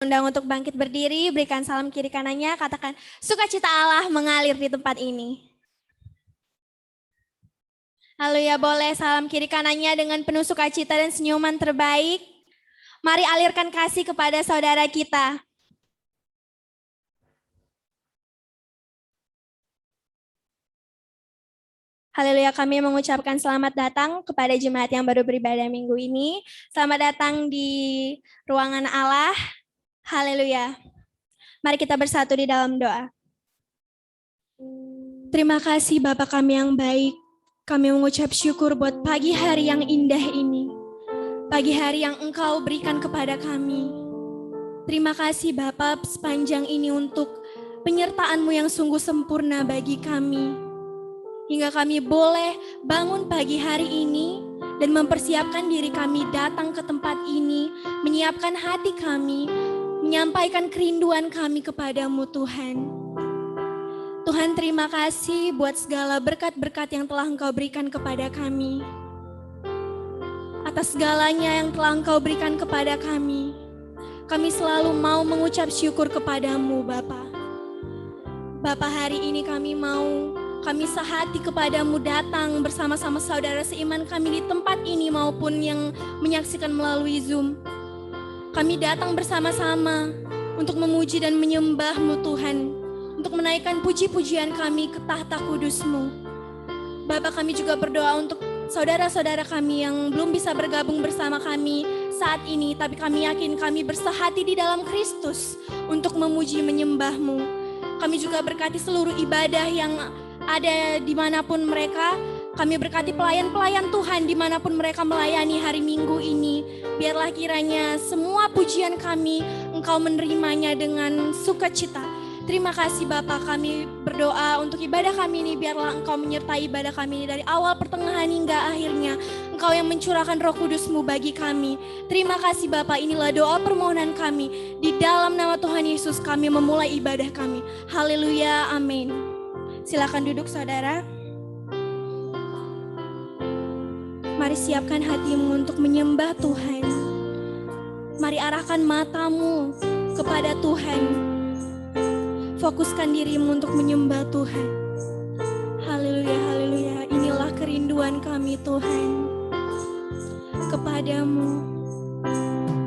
Undang untuk bangkit berdiri, berikan salam kiri kanannya, katakan sukacita Allah mengalir di tempat ini. Haleluya, boleh salam kiri kanannya dengan penuh sukacita dan senyuman terbaik. Mari alirkan kasih kepada saudara kita. Haleluya, kami mengucapkan selamat datang kepada jemaat yang baru beribadah minggu ini. Selamat datang di ruangan Allah. Haleluya. Mari kita bersatu di dalam doa. Terima kasih Bapa kami yang baik. Kami mengucap syukur buat pagi hari yang indah ini. Pagi hari yang Engkau berikan kepada kami. Terima kasih Bapa sepanjang ini untuk penyertaan-Mu yang sungguh sempurna bagi kami. Hingga kami boleh bangun pagi hari ini dan mempersiapkan diri kami datang ke tempat ini, menyiapkan hati kami, menyampaikan kerinduan kami kepadamu Tuhan. Tuhan terima kasih buat segala berkat-berkat yang telah Engkau berikan kepada kami. Atas segalanya yang telah Engkau berikan kepada kami, kami selalu mau mengucap syukur kepadamu Bapa. Bapa, hari ini kami sehati kepadamu datang bersama-sama saudara seiman kami di tempat ini maupun yang menyaksikan melalui Zoom. Kami datang bersama-sama untuk memuji dan menyembah-Mu Tuhan, untuk menaikkan puji-pujian kami ke tahta kudus-Mu. Bapak, kami juga berdoa untuk saudara-saudara kami yang belum bisa bergabung bersama kami saat ini, tapi kami yakin kami bersehati di dalam Kristus untuk memuji menyembah-Mu. Kami juga berkati seluruh ibadah yang ada dimanapun mereka. Kami berkati pelayan-pelayan Tuhan dimanapun mereka melayani hari Minggu ini. Biarlah kiranya semua pujian kami Engkau menerimanya dengan sukacita. Terima kasih Bapa, kami berdoa untuk ibadah kami ini. Biarlah Engkau menyertai ibadah kami ini dari awal, pertengahan hingga akhirnya. Engkau yang mencurahkan Roh Kudus-Mu bagi kami. Terima kasih Bapa, inilah doa permohonan kami. Di dalam nama Tuhan Yesus kami memulai ibadah kami. Haleluya, amin. Silakan duduk saudara. Mari siapkan hatimu untuk menyembah Tuhan. Mari arahkan matamu kepada Tuhan. Fokuskan dirimu untuk menyembah Tuhan. Haleluya, haleluya. Inilah kerinduan kami Tuhan kepadamu. Hallelujah.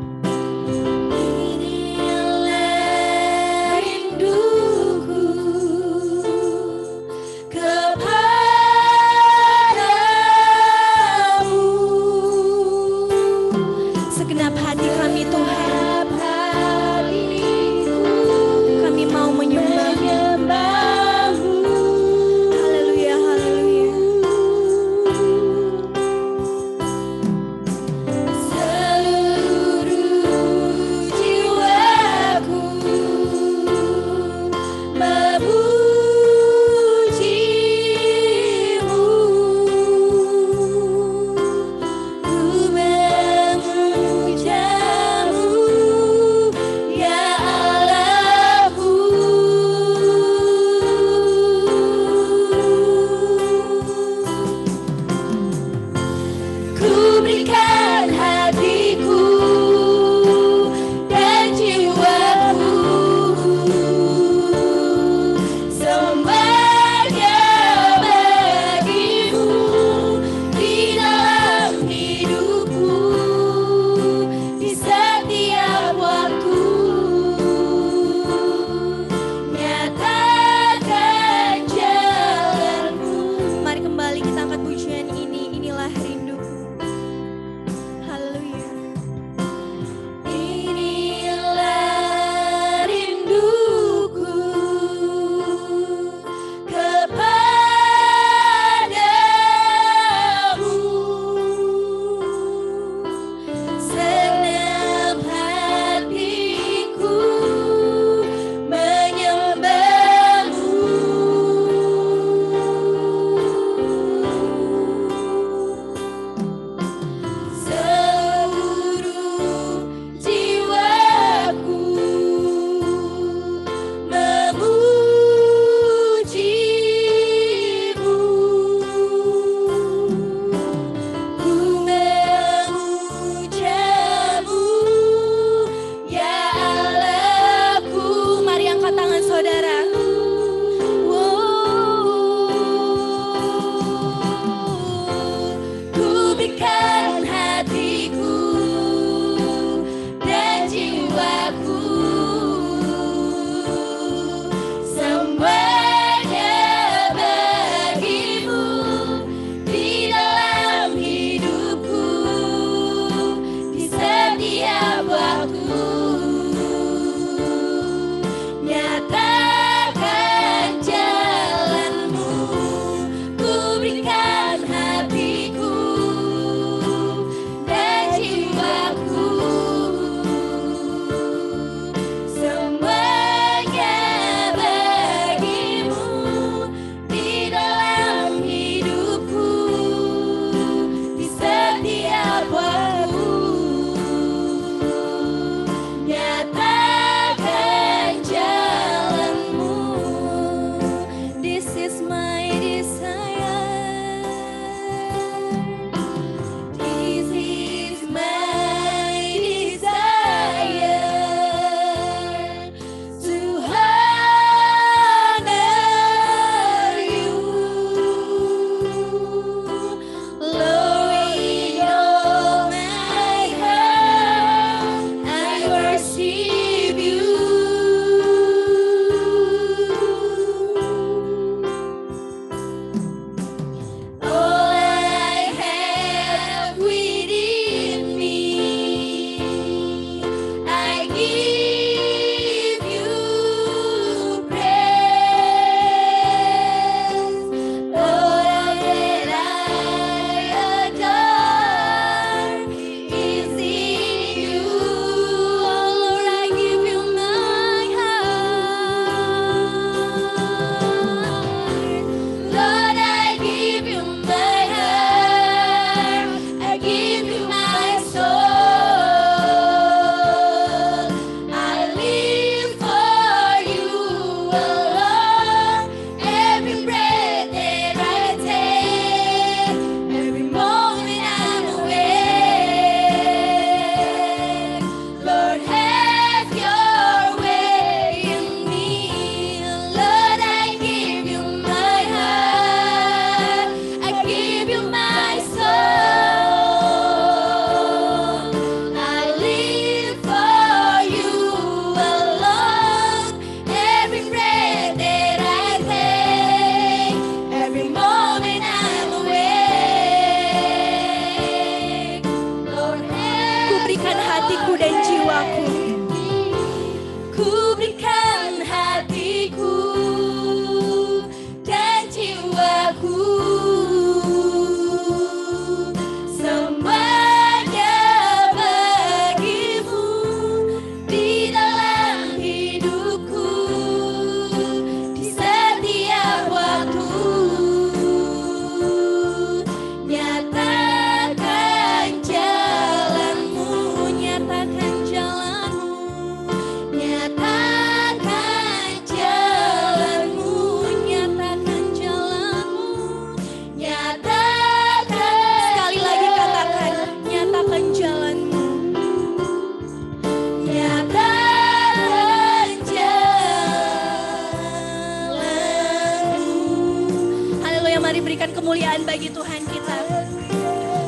kemuliaan bagi Tuhan kita.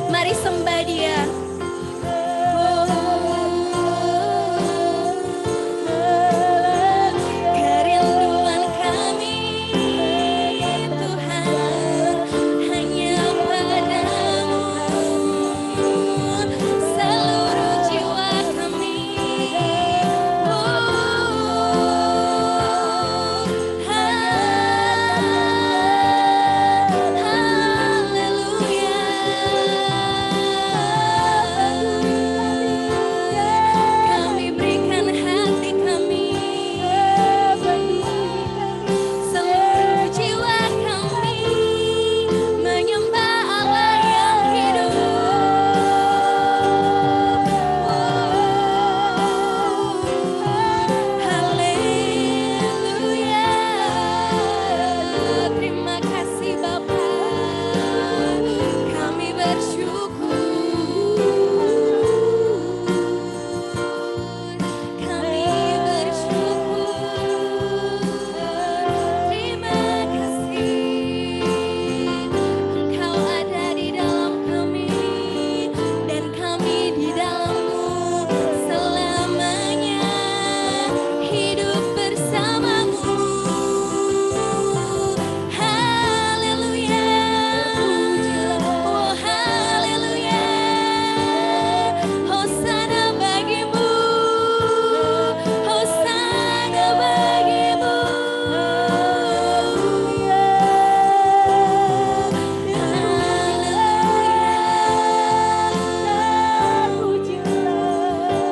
Mari sembah Dia. Kerinduan kami Tuhan hanya padamu, seluruh jiwa kami. Kami berikan hati kami, seluruh jiwa kami menyembah Allah yang hidup. Haleluya. Terima kasih Bapa, kami bersyukur. Kami bersyukur. Terima kasih Engkau ada di dalam kami dan kami di dalam-Mu selamanya, hidup bersama-Mu. Haleluya. Oh haleluya. Hosana bagimu. Hosana bagimu.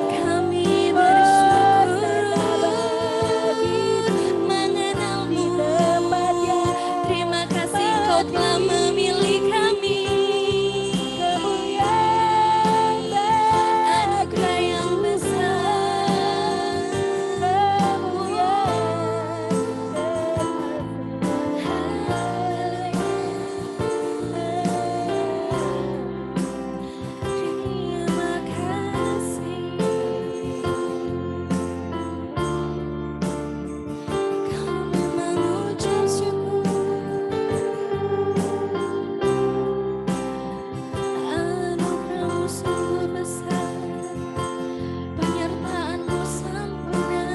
Kami bersyukur mengenal-Mu. Terima kasih Engkau telah memilih kami. Anugerah yang besar. Terima kasih. Kami mengucap syukur. Anugerah-Mu sungguh besar, penyertaan-Mu sempurna,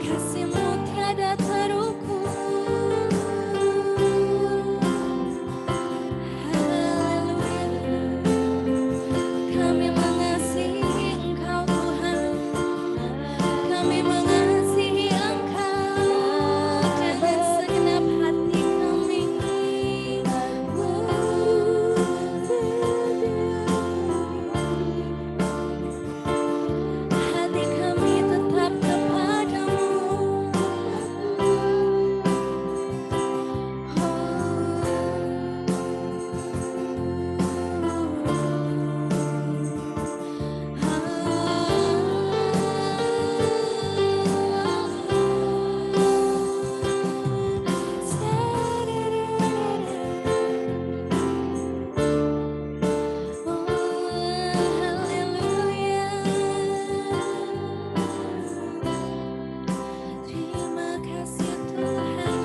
kasih-Mu tiada terukur. Haleluya. Kami mengasihi Engkau Tuhan, kami mengasihi Engkau dengan segenap hati kami. Hati kami tetap kepadamu. Haleluya. Terima kasih Tuhan.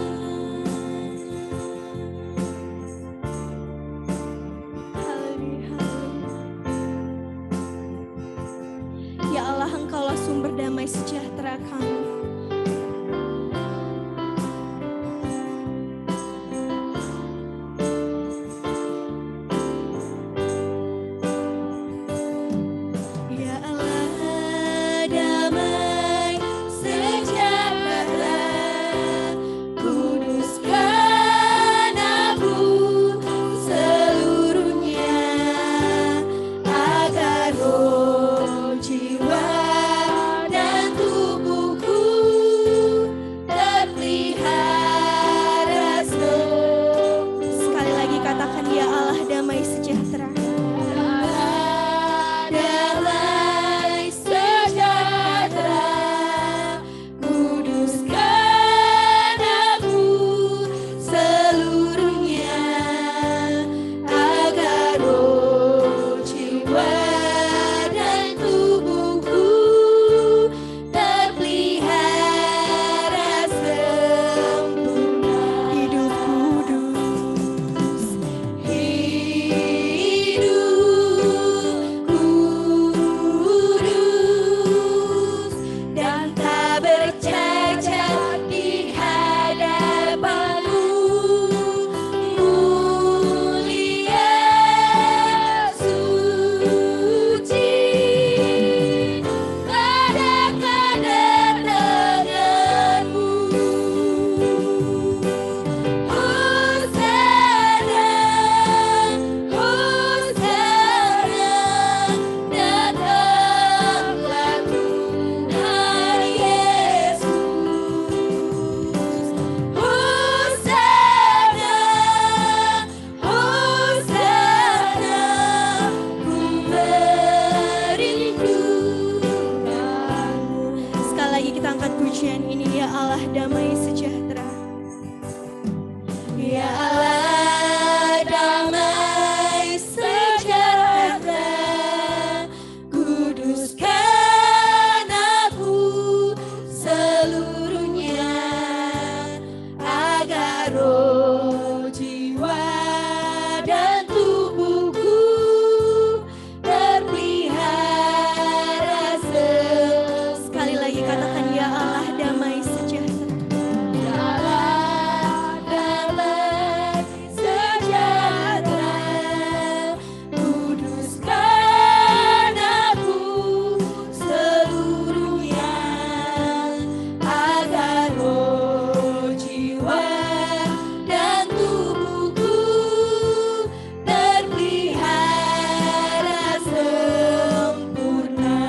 Haleluya. Ya Allah, Engkaulah sumber damai sejahtera kami. Ya Allah, damai sejahtera, kuduskan aku seluruhnya, agar roh, jiwa, dan tubuhku kita angkat pujian ini, ya Allah damai sejahtera. Ya Allah damai sejahtera, kuduskan aku seluruhnya, agar roh, jiwa, dan tubuhku terpelihara. Sekali lagi katakan, ya Allah damai sejahtera. Ya Allah damai sejahtera, kuduskan aku seluruhnya, agar roh, jiwa, dan tubuhku terpelihara sempurna.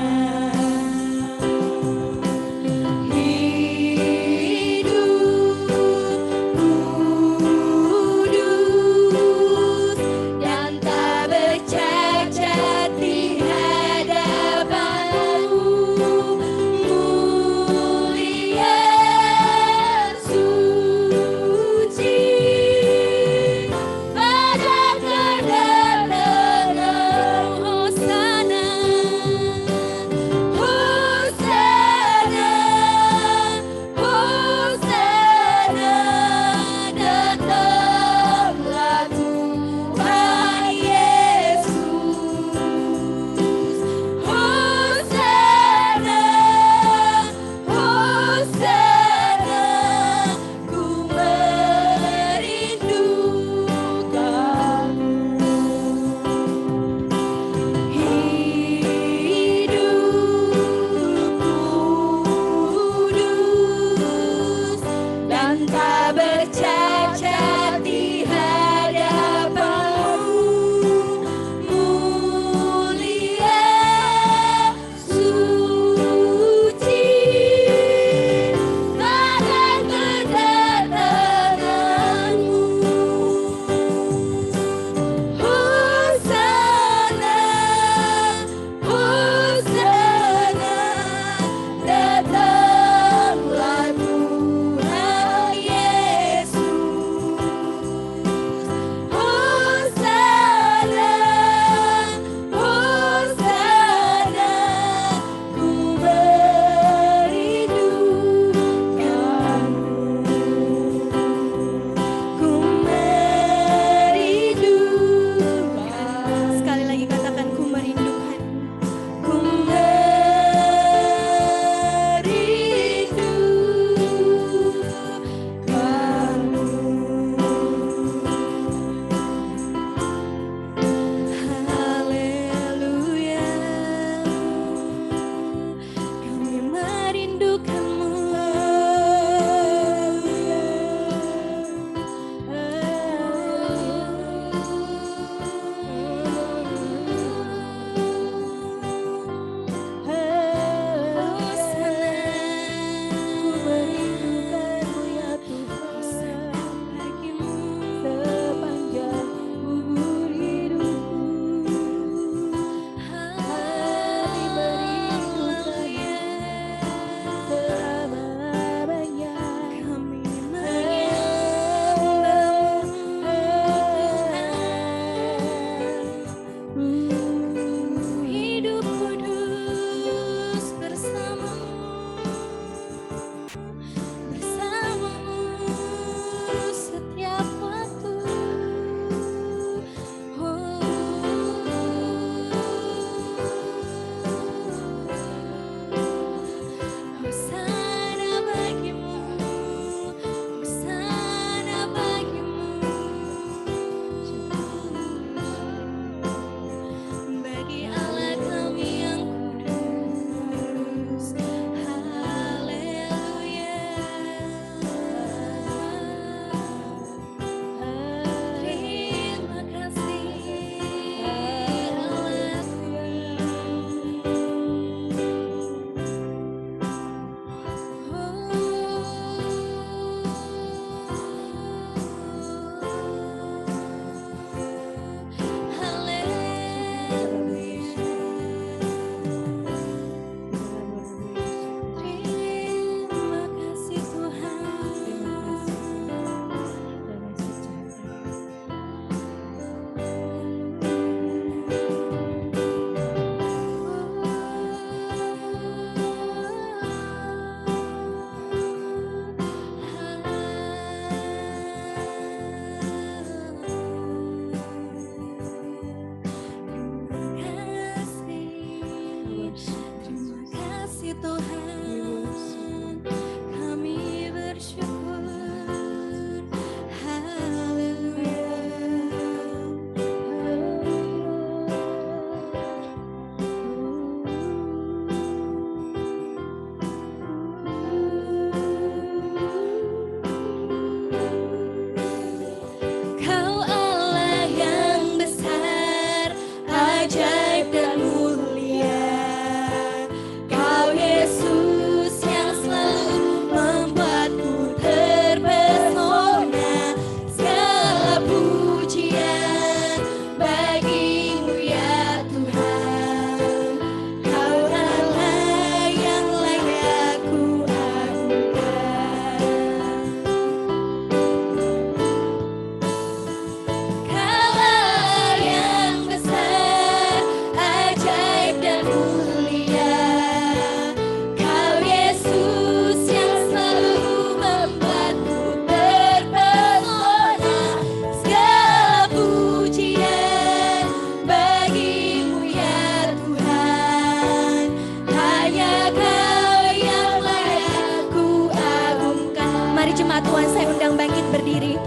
jemaat Tuhan saya undang bangkit berdiri.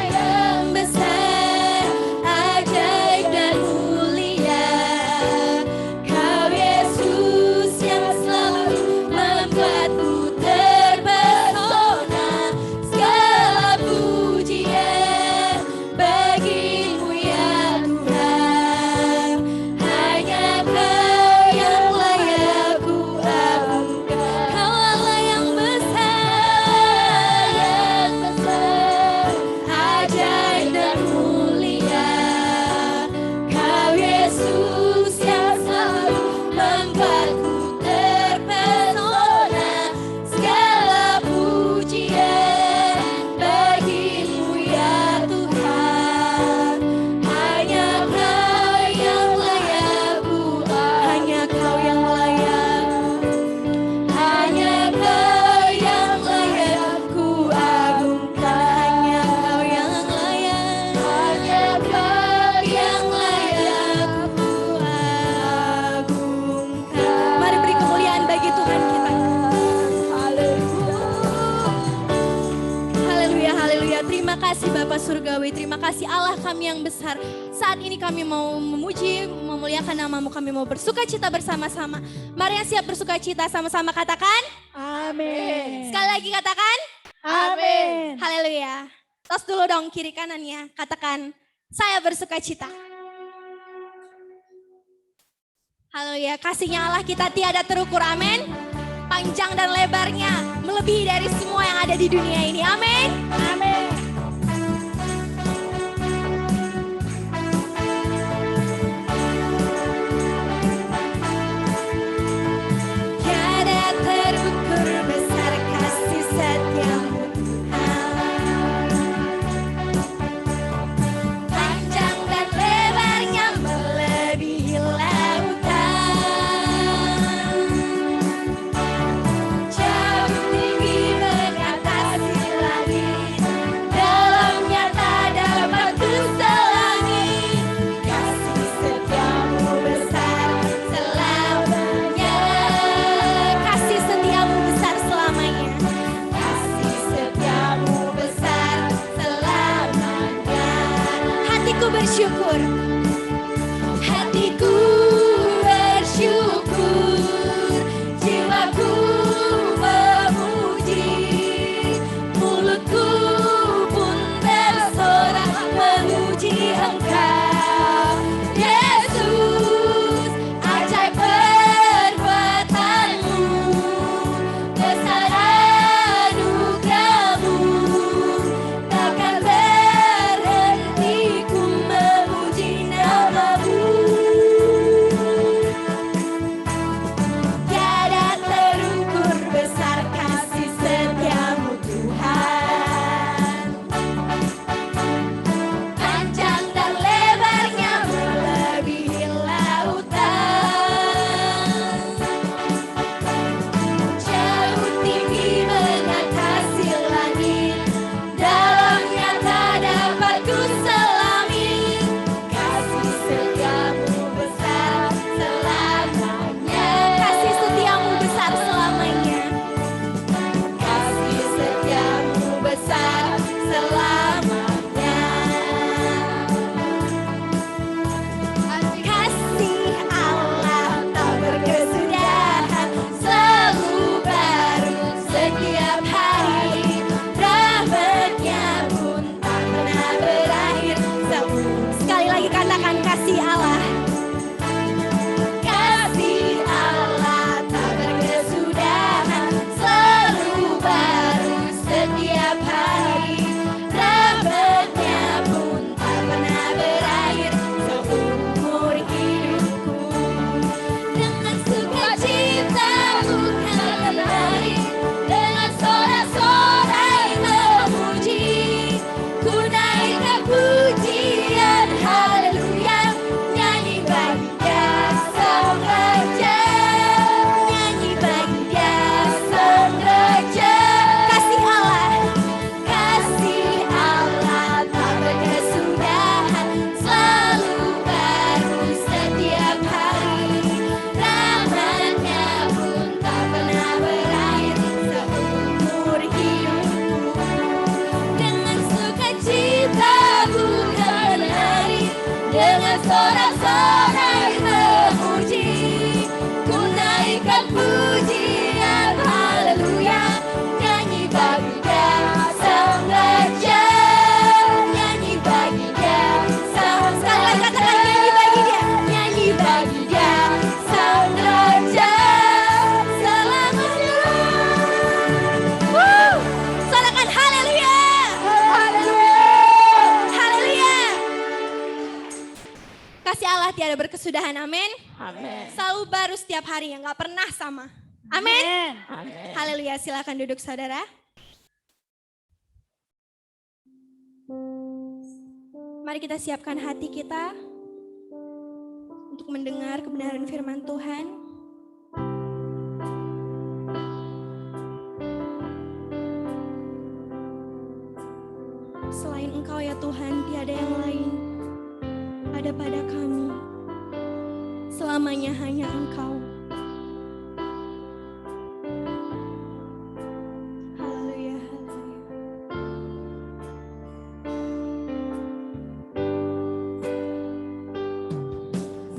Yang besar, ajaib dan mulia, Kau Yesus yang selalu membuatku terpesona. Segala pujian bagimu ya Tuhan, hanya Kau yang layak ku agungkan. Kau Allah yang besar, ajaib dan mulia, Kau Yesus yang selalu membuatku terpesona. Segala pujian bagimu ya Tuhan, hanya Kau yang layak ku, hanya Kau yang layak, hanya Kau yang layak ku agungkan. Hanya Kau yang layak, hanya Kau yang layak ku agungkan. Mari beri kemuliaan bagi Tuhan kita. Haleluya, haleluya. Terima kasih Bapa Surgawi, terima kasih Allah kami yang besar. Saat ini kami mau memuji, memuliakan nama-Mu, kami mau bersuka cita bersama-sama. Mari yang siap bersuka cita sama-sama katakan. Amin. Sekali lagi katakan. Amin. Haleluya. Tos dulu dong kiri kanannya. Katakan, saya bersuka cita. Haleluya. Kasihnya Allah kita tiada terukur. Amin. Panjang dan lebarnya melebihi dari semua yang ada di dunia ini. Amin. Amin. Tiada terukur besar kasih setiamu Tuhan. Panjang dan lebarnya melebihi lautan. Jauh tinggi mengatasi langit. sorak-sorai memuji, ku naikkan pujian haleluya, nyanyi bagi Dia sang raja, nyanyi bagi Dia sang, sekali katakan nyanyi bagi Dia, nyanyi bagi Dia sang raja selamanya. Sorakan haleluya, haleluya, haleluya. Kasih Allah tiada berkesudahan, amin. Amin. Selalu baru setiap hari, yang gak pernah sama. Amin. Amin. Haleluya, silakan duduk saudara. Mari kita siapkan hati kita untuk mendengar kebenaran firman Tuhan. Selain Engkau ya Tuhan, tiada yang lain ada pada kami. Selamanya hanya Engkau. Haleluya, haleluya.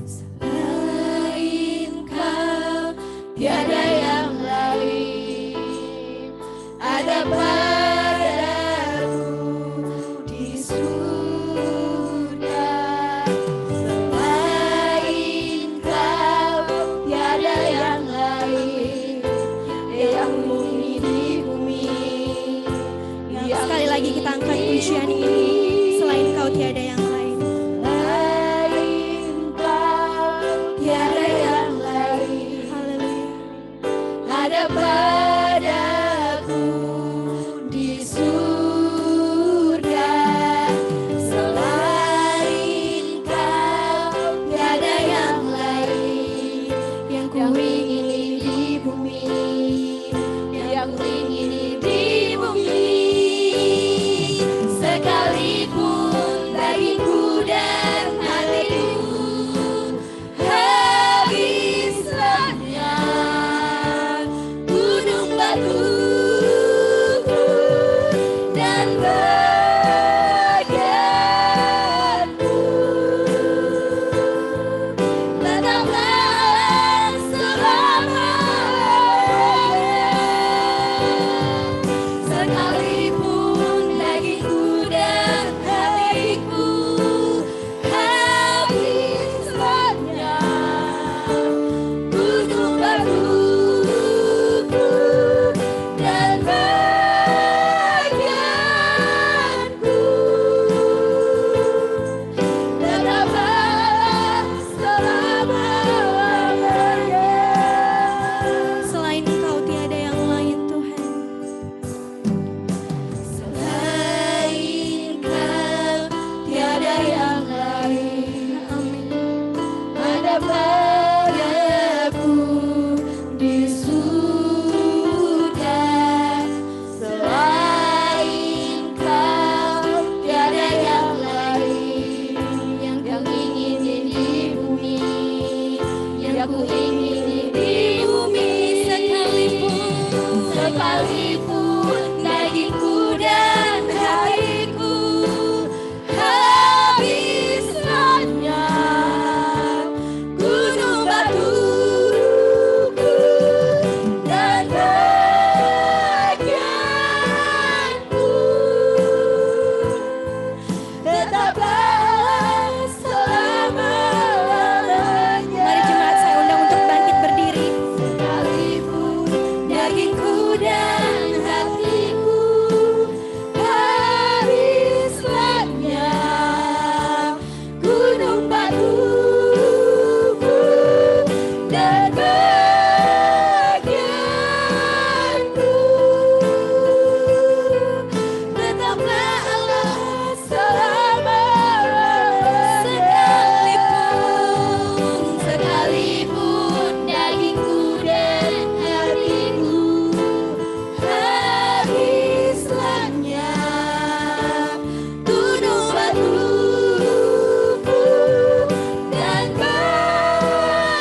Selain Kau, tiada yang lain ada padaku di surga. Selain Kau, tiada yang lain yang mungkin di bumi. Sekali lagi kita angkat pujian ini. Selain Kau tiada yang lain. Selain Kau tiada yang lain. Haleluya. Ada padaku di surga. Selain Kau tiada yang lain yang ku ingini di bumi, yang ku ingini di bumi. Sekalipun dagingku dan hatiku habis lenyap, gunung batuku dan bagianku tetaplah selamanya. Sekalipun dagingku dan hatiku habis lenyap, gunung batuku dan bagianku tetaplah selamanya. Selain Engkau tiada yang lain Tuhan. Selain Kau tiada yang lain. Amin. Ada padaku di surga. Selain Kau tiada yang lain yang ku ingini di bumi, yang ku ingini di bumi. Sekalipun dagingku dan hatiku habis lenyap, gunung batuku dan bagianku tetaplah selama-lamanya. Mari jemaat saya undang untuk bangkit berdiri. Sekalipun dagingku dan hatiku habis lenyap, gunung batuku dan bagianku tetaplah Allah selama-lamanya. Sekalipun dagingku dan hatiku habis lenyap, gunung batuku dan bagianku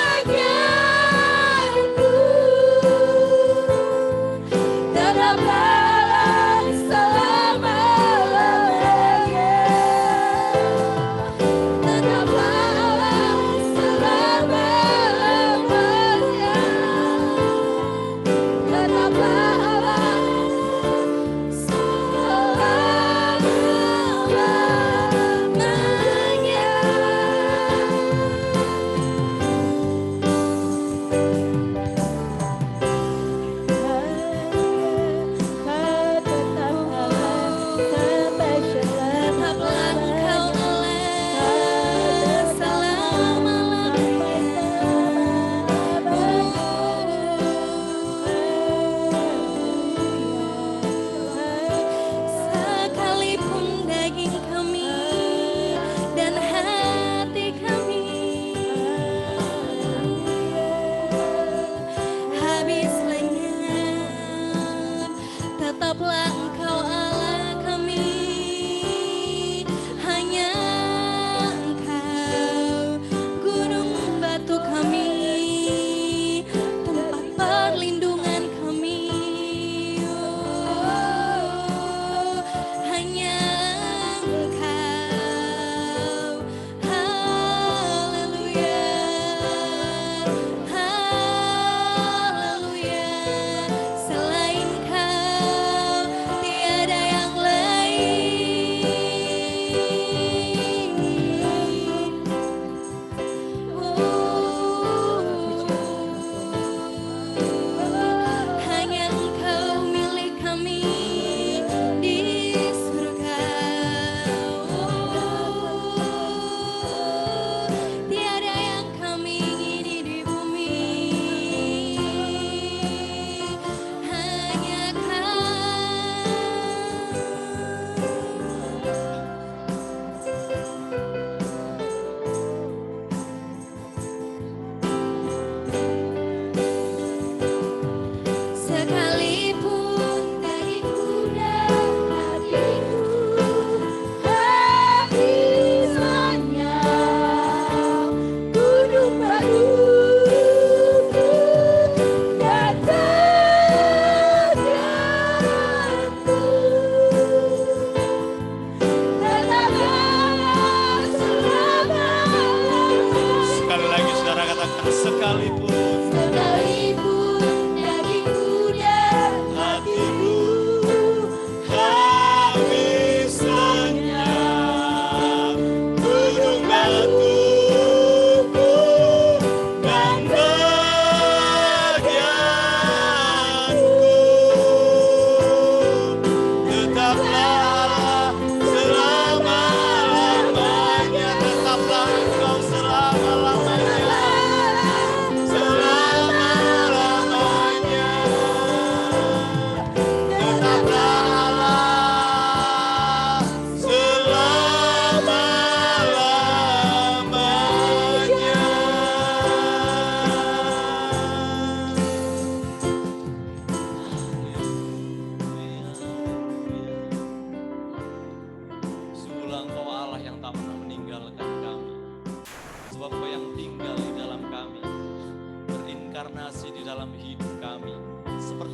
tetaplah selama-lamanya. Tetaplah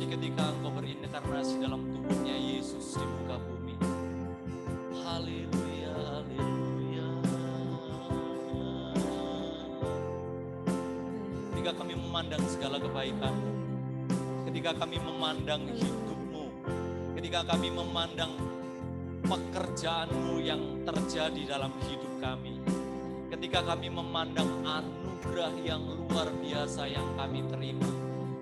seperti ketika Engkau berinkarnasi dalam tubuhnya Yesus di muka bumi. Haleluya, haleluya. Ketika kami memandang segala kebaikan, ketika kami memandang hidup-Mu, ketika kami memandang pekerjaan-Mu yang terjadi dalam hidup kami, ketika kami memandang anugerah yang luar biasa yang kami terima,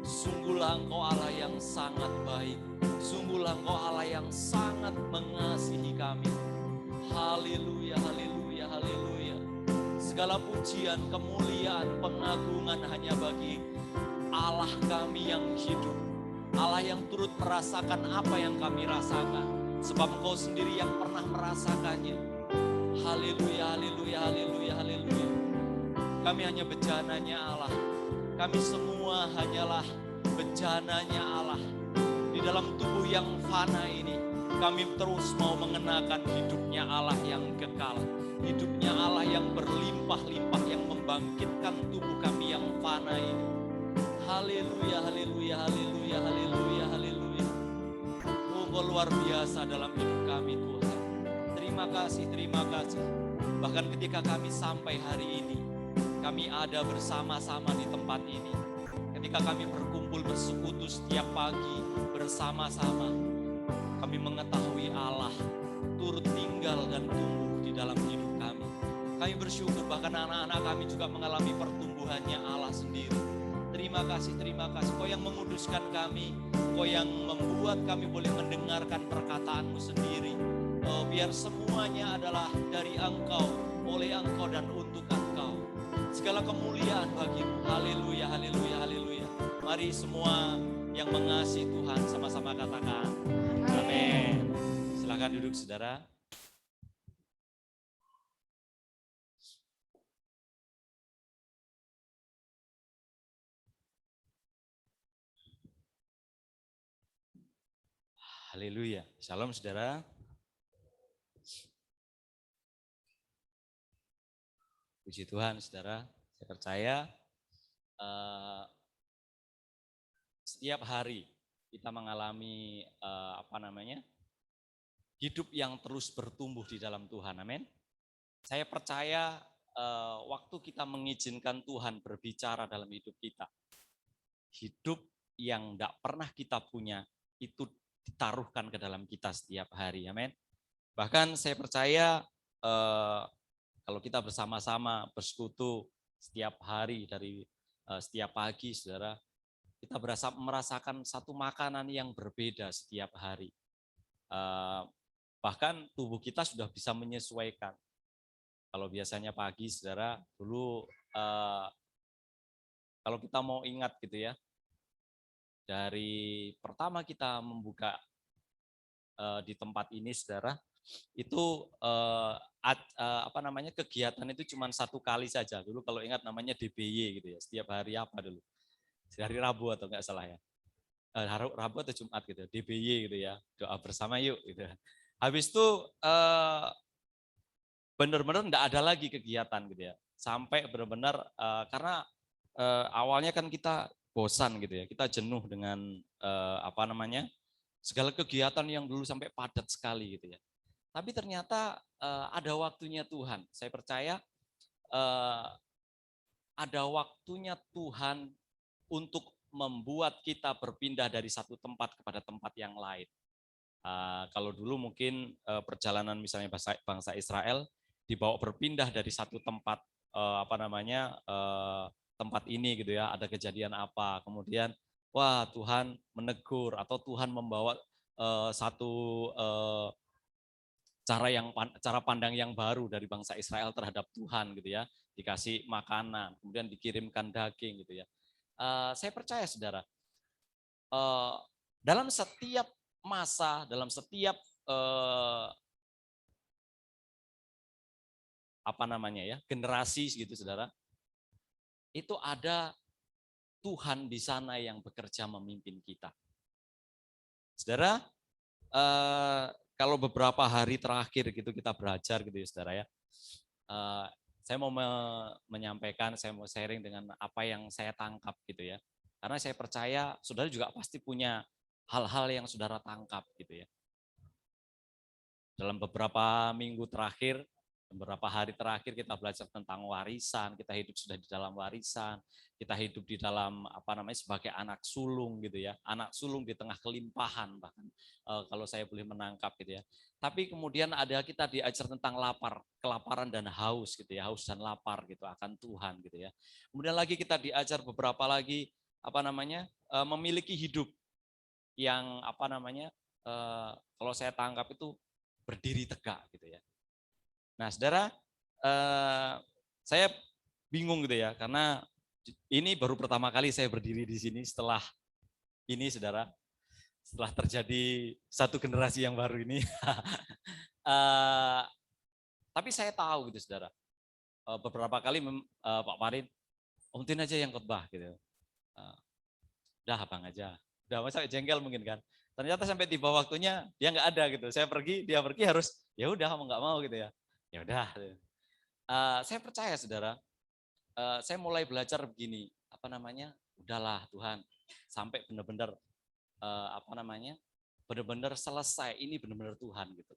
sungguhlah Engkau Allah yang sangat baik, sungguhlah Engkau Allah yang sangat mengasihi kami. Haleluya, haleluya, haleluya. Segala pujian, kemuliaan, pengagungan hanya bagi Allah kami yang hidup, Allah yang turut merasakan apa yang kami rasakan, sebab Engkau sendiri yang pernah merasakannya. Haleluya, haleluya, haleluya, haleluya. Kami hanya bejananya Allah, kami semua hanyalah bejananya Allah. Di dalam tubuh yang fana ini, kami terus mau mengenakan hidupnya Allah yang kekal, hidupnya Allah yang berlimpah-limpah, yang membangkitkan tubuh kami yang fana ini. Haleluya, haleluya, haleluya, haleluya, haleluya. Oh, Engkau luar biasa dalam hidup kami Tuhan. Terima kasih, terima kasih. Bahkan ketika kami sampai hari ini, kami ada bersama-sama di tempat ini. Ketika kami berkumpul bersekutu setiap pagi bersama-sama, kami mengetahui Allah turut tinggal dan tumbuh di dalam hidup kami. Kami bersyukur bahkan anak-anak kami juga mengalami pertumbuhannya Allah sendiri. Terima kasih, terima kasih. Kau yang menguduskan kami, Kau yang membuat kami boleh mendengarkan perkataan-Mu sendiri. Oh, biar semuanya adalah dari Engkau, oleh Engkau dan untuk Engkau. Segala kemuliaan bagi-Mu. Haleluya, haleluya, haleluya. Mari semua yang mengasihi Tuhan sama-sama katakan amin. Silakan duduk saudara. Haleluya. Shalom saudara. Puji Tuhan saudara. Saya percaya setiap hari kita mengalami hidup yang terus bertumbuh di dalam Tuhan. Amin. Saya percaya waktu kita mengizinkan Tuhan berbicara dalam hidup kita, hidup yang tidak pernah kita punya itu ditaruhkan ke dalam kita setiap hari. Amin. Bahkan saya percaya kalau kita bersama-sama bersekutu setiap hari dari setiap pagi, saudara, kita merasakan satu makanan yang berbeda setiap hari. Bahkan tubuh kita sudah bisa menyesuaikan. Kalau biasanya pagi, saudara, dulu kalau kita mau ingat gitu ya, dari pertama kita membuka di tempat ini, saudara, itu kegiatan itu cuma satu kali saja. Dulu kalau ingat namanya DBY gitu ya, setiap hari apa dulu? Hari Rabu atau enggak salah ya, Rabu atau Jumat gitu, DBY gitu ya, doa bersama yuk gitu. Habis itu benar-benar enggak ada lagi kegiatan gitu ya, sampai benar-benar karena awalnya kan kita bosan gitu ya, kita jenuh dengan segala kegiatan yang dulu sampai padat sekali gitu ya. Tapi ternyata ada waktunya Tuhan. Saya percaya ada waktunya Tuhan untuk membuat kita berpindah dari satu tempat kepada tempat yang lain. Kalau dulu mungkin perjalanan misalnya bangsa Israel dibawa berpindah dari satu tempat tempat ini gitu ya, ada kejadian apa, kemudian wah Tuhan menegur atau Tuhan membawa satu cara pandang yang baru dari bangsa Israel terhadap Tuhan gitu ya, dikasih makanan, kemudian dikirimkan daging gitu ya. Saya percaya saudara, dalam setiap masa, dalam setiap generasi gitu saudara, itu ada Tuhan di sana yang bekerja memimpin kita. Saudara, kalau beberapa hari terakhir gitu kita belajar gitu ya saudara ya, saya mau menyampaikan, saya mau sharing dengan apa yang saya tangkap gitu ya. Karena saya percaya saudara juga pasti punya hal-hal yang saudara tangkap gitu ya. Dalam beberapa minggu terakhir, beberapa hari terakhir kita belajar tentang warisan, kita hidup sudah di dalam warisan, kita hidup di dalam sebagai anak sulung gitu ya, anak sulung di tengah kelimpahan bahkan kalau saya boleh menangkap gitu ya. Tapi kemudian kita diajar tentang kelaparan dan haus gitu ya, haus dan lapar gitu akan Tuhan gitu ya. Kemudian lagi kita diajar beberapa lagi memiliki hidup yang kalau saya tangkap itu berdiri tegak gitu ya. Nah, saudara, saya bingung gitu ya, karena ini baru pertama kali saya berdiri di sini setelah ini, saudara, setelah terjadi satu generasi yang baru ini. Tapi saya tahu gitu, saudara, beberapa kali Pak Farid, Om Tin aja yang khotbah gitu. Udah abang aja, udah masa jengkel mungkin kan. Ternyata sampai tiba waktunya dia nggak ada gitu. Saya pergi, dia pergi harus ya udah mau nggak mau gitu ya. Ya udah. Saya percaya saudara, saya mulai belajar begini, udahlah Tuhan, sampai benar-benar benar-benar selesai, ini benar-benar Tuhan gitu.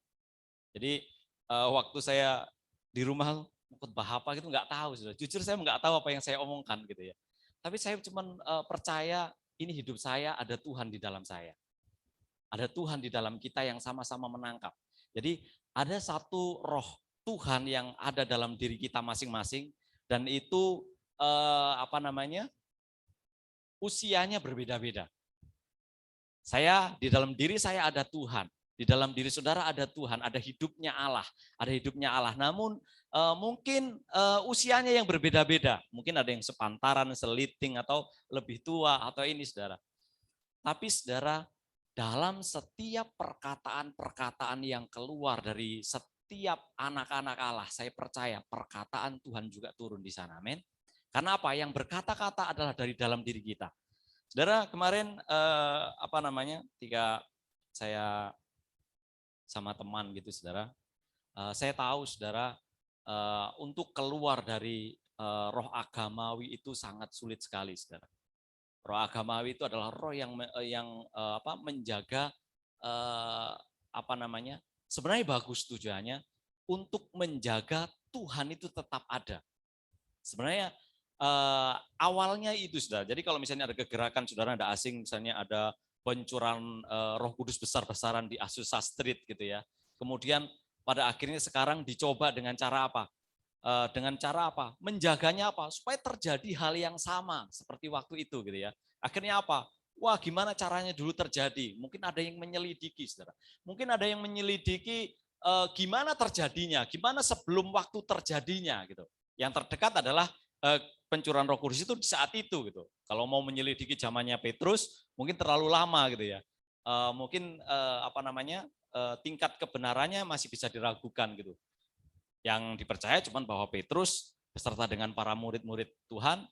Jadi waktu saya di rumah khotbah apa gitu nggak tahu saudara. Jujur saya nggak tahu apa yang saya omongkan gitu ya. Tapi saya cuma percaya ini hidup saya ada Tuhan di dalam saya. Ada Tuhan di dalam kita yang sama-sama menangkap. Jadi ada satu roh Tuhan yang ada dalam diri kita masing-masing dan itu usianya berbeda-beda. Saya di dalam diri saya ada Tuhan, di dalam diri saudara ada Tuhan, ada hidupnya Allah, ada hidupnya Allah. Namun mungkin usianya yang berbeda-beda, mungkin ada yang sepantaran, seliting atau lebih tua atau ini saudara. Tapi saudara, dalam setiap perkataan-perkataan yang keluar dari setiap anak-anak Allah, saya percaya perkataan Tuhan juga turun di sana. Amin. Karena apa? Yang berkata-kata adalah dari dalam diri kita. Saudara, kemarin ketika saya sama teman gitu, saudara, saya tahu saudara untuk keluar dari roh agamawi itu sangat sulit sekali, saudara. Roh agamawi itu adalah roh yang menjaga sebenarnya bagus tujuannya untuk menjaga Tuhan itu tetap ada. Sebenarnya awalnya itu saudara. Jadi kalau misalnya ada kegerakan saudara ada asing, misalnya ada pencurahan Roh Kudus besar-besaran di Azusa Street gitu ya. Kemudian pada akhirnya sekarang dicoba dengan cara apa? Menjaganya apa? Supaya terjadi hal yang sama seperti waktu itu gitu ya. Akhirnya apa? Wah, gimana caranya dulu terjadi? Mungkin ada yang menyelidiki, saudara. Mungkin ada yang menyelidiki gimana terjadinya, gimana sebelum waktu terjadinya gitu. Yang terdekat adalah pencurahan Roh Kudus itu di saat itu gitu. Kalau mau menyelidiki zamannya Petrus, mungkin terlalu lama gitu ya. Mungkin tingkat kebenarannya masih bisa diragukan gitu. Yang dipercaya cuma bahwa Petrus beserta dengan para murid-murid Tuhan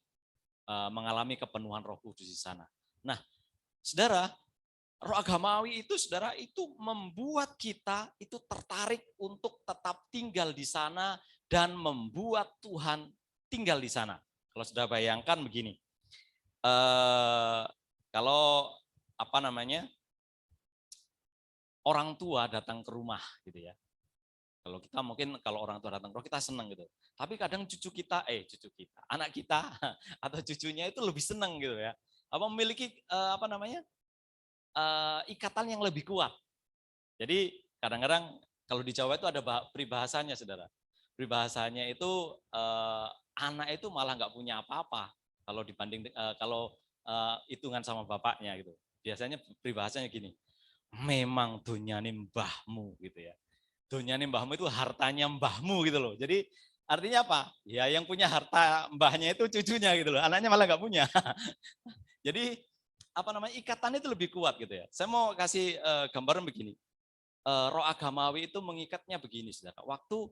mengalami kepenuhan Roh Kudus di sana. Nah, saudara, roh agamawi itu saudara itu membuat kita itu tertarik untuk tetap tinggal di sana dan membuat Tuhan tinggal di sana. Kalau sudah bayangkan begini, kalau orang tua datang ke rumah gitu ya. Kalau kita mungkin kalau orang tua datang ke rumah kita senang gitu. Tapi kadang anak kita atau cucunya itu lebih senang gitu ya. Memiliki ikatan yang lebih kuat. Jadi kadang-kadang kalau di Jawa itu ada peribahasanya, saudara. Peribahasanya itu anak itu malah nggak punya apa-apa kalau dibanding hitungan sama bapaknya gitu. Biasanya peribahasanya gini, memang dunyane mbahmu gitu ya. Dunyane mbahmu itu hartanya mbahmu gitu loh. Jadi artinya apa? Ya yang punya harta mbahnya itu cucunya gitu loh. Anaknya malah nggak punya. Jadi ikatannya itu lebih kuat gitu ya. Saya mau kasih gambaran begini. Roh agamawi itu mengikatnya begini, saudara. Waktu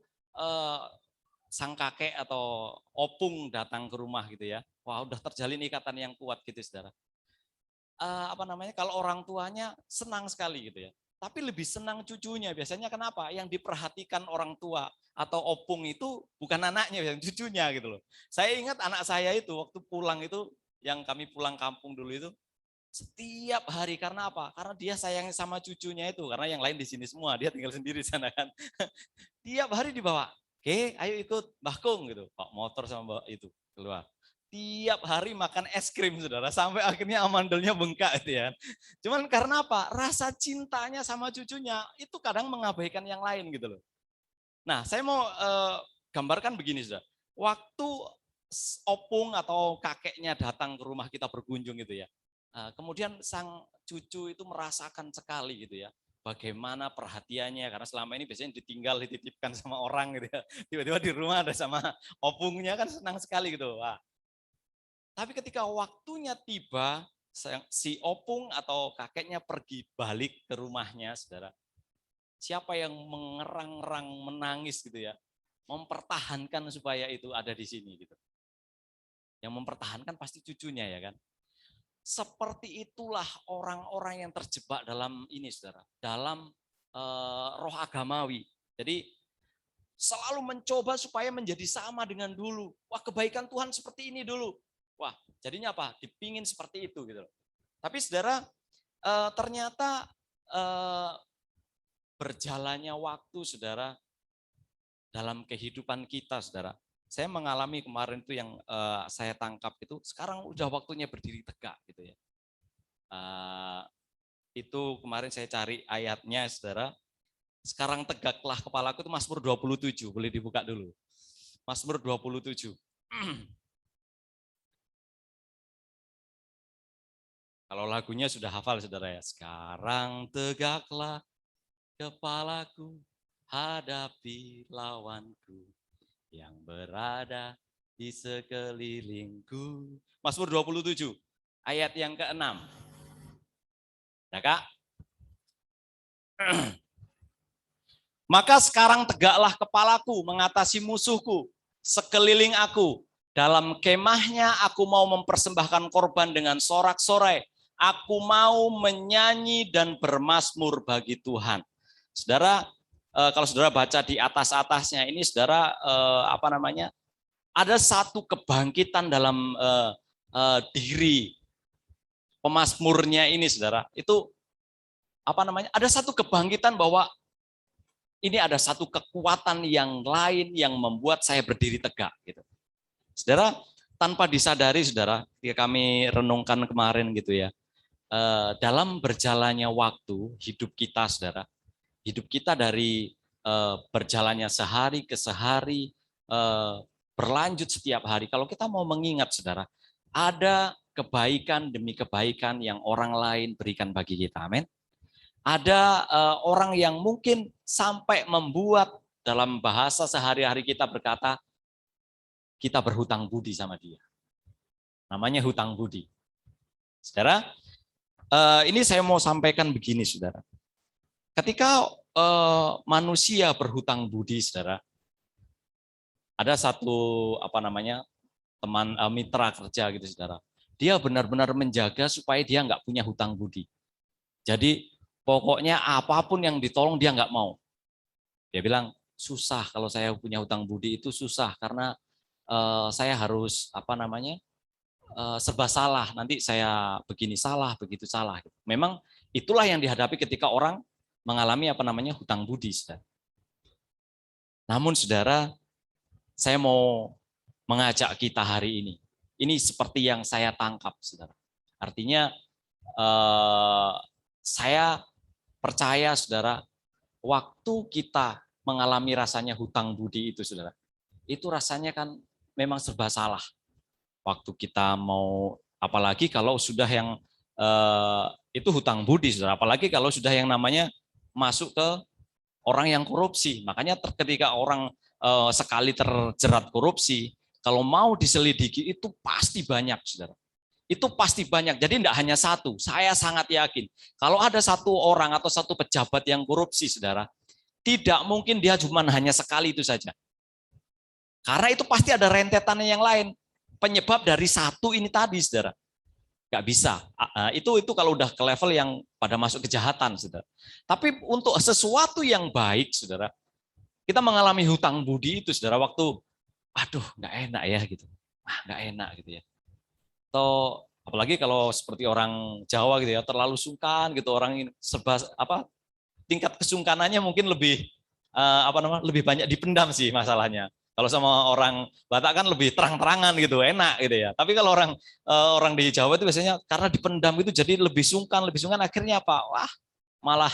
sang kakek atau opung datang ke rumah gitu ya. Wah, udah terjalin ikatan yang kuat gitu, saudara. Kalau orang tuanya senang sekali gitu ya. Tapi lebih senang cucunya. Biasanya kenapa? Yang diperhatikan orang tua atau opung itu bukan anaknya, yang cucunya gitu loh. Saya ingat anak saya itu waktu pulang itu yang kami pulang kampung dulu itu setiap hari. Karena apa? Karena dia sayang sama cucunya itu, karena yang lain di sini semua, dia tinggal sendiri di sana kan. Tiap hari dibawa, oke, ayo ikut Mbah Kung gitu, Pak motor sama Mbak itu keluar. Tiap hari makan es krim, saudara, sampai akhirnya amandelnya bengkak gitu ya. Cuman karena apa? Rasa cintanya sama cucunya itu kadang mengabaikan yang lain gitu loh. Nah, saya mau gambarkan begini, saudara. Waktu opung atau kakeknya datang ke rumah kita berkunjung gitu ya. Kemudian sang cucu itu merasakan sekali gitu ya, bagaimana perhatiannya, karena selama ini biasanya ditinggal, dititipkan sama orang gitu ya. Tiba-tiba di rumah ada sama opungnya, kan senang sekali gitu. Wah. Tapi ketika waktunya tiba, si opung atau kakeknya pergi balik ke rumahnya, saudara. Siapa yang mengerang-erang, menangis gitu ya, mempertahankan supaya itu ada di sini gitu. Yang mempertahankan pasti cucunya ya kan. Seperti itulah orang-orang yang terjebak dalam ini, saudara, dalam roh agamawi. Jadi selalu mencoba supaya menjadi sama dengan dulu. Wah, kebaikan Tuhan seperti ini dulu. Wah, jadinya apa? Dipingin seperti itu gitu. Tapi saudara, ternyata berjalannya waktu, saudara, dalam kehidupan kita, saudara. Saya mengalami kemarin itu yang saya tangkap itu, sekarang udah waktunya berdiri tegak gitu ya. Itu kemarin saya cari ayatnya, saudara. Sekarang tegaklah kepalaku, itu Mazmur 27, boleh dibuka dulu. Mazmur 27. Kalau lagunya sudah hafal, saudara ya. Sekarang tegaklah kepalaku, hadapi lawanku yang berada di sekelilingku. Mazmur 27, ayat yang ke-6. Ya Kak? Maka sekarang tegaklah kepalaku mengatasi musuhku sekeliling aku. Dalam kemahnya aku mau mempersembahkan korban dengan sorak-sorai. Aku mau menyanyi dan bermazmur bagi Tuhan. Saudara, kalau saudara baca di atas-atasnya ini, saudara, ada satu kebangkitan dalam diri pemazmurnya ini, saudara. Itu ada satu kebangkitan bahwa ini ada satu kekuatan yang lain yang membuat saya berdiri tegak gitu. Saudara, tanpa disadari, saudara, ketika kami renungkan kemarin gitu ya, dalam berjalannya waktu hidup kita, saudara, hidup kita dari berjalannya sehari ke sehari, berlanjut setiap hari. Kalau kita mau mengingat, saudara, ada kebaikan demi kebaikan yang orang lain berikan bagi kita, amin. Ada orang yang mungkin sampai membuat dalam bahasa sehari-hari kita berkata, kita berhutang budi sama dia. Namanya hutang budi. Saudara, ini saya mau sampaikan begini, saudara. Ketika manusia berhutang budi, saudara, ada satu teman mitra kerja gitu, saudara. Dia benar-benar menjaga supaya dia nggak punya hutang budi. Jadi pokoknya apapun yang ditolong dia nggak mau. Dia bilang susah kalau saya punya hutang budi, itu susah karena saya harus serba salah, nanti saya begini salah, begitu salah. Memang itulah yang dihadapi ketika orang mengalami hutang budi, saudara. Namun saudara, saya mau mengajak kita hari ini. Ini seperti yang saya tangkap, saudara. Artinya saya percaya, saudara, waktu kita mengalami rasanya hutang budi itu, saudara, itu rasanya kan memang serba salah. Waktu kita mau, apalagi kalau sudah yang itu hutang budi, saudara, apalagi kalau sudah yang namanya masuk ke orang yang korupsi. Makanya ketika orang sekali terjerat korupsi, kalau mau diselidiki itu pasti banyak, saudara. Itu pasti banyak. Jadi tidak hanya satu. Saya sangat yakin kalau ada satu orang atau satu pejabat yang korupsi, saudara, tidak mungkin dia cuma hanya sekali itu saja. Karena itu pasti ada rentetannya yang lain. Penyebab dari satu ini tadi, saudara. Nggak bisa. Itu kalau udah ke level yang pada masuk kejahatan, saudara. Tapi untuk sesuatu yang baik, saudara, kita mengalami hutang budi itu, saudara, waktu, aduh, nggak enak ya gitu. Nggak enak gitu ya. Atau apalagi kalau seperti orang Jawa gitu ya, terlalu sungkan gitu, orang ini serba tingkat kesungkanannya mungkin lebih lebih banyak dipendam sih masalahnya. Kalau sama orang Batak kan lebih terang-terangan gitu, enak gitu ya. Tapi kalau orang di Jawa itu biasanya karena dipendam itu jadi lebih sungkan akhirnya apa? Wah, malah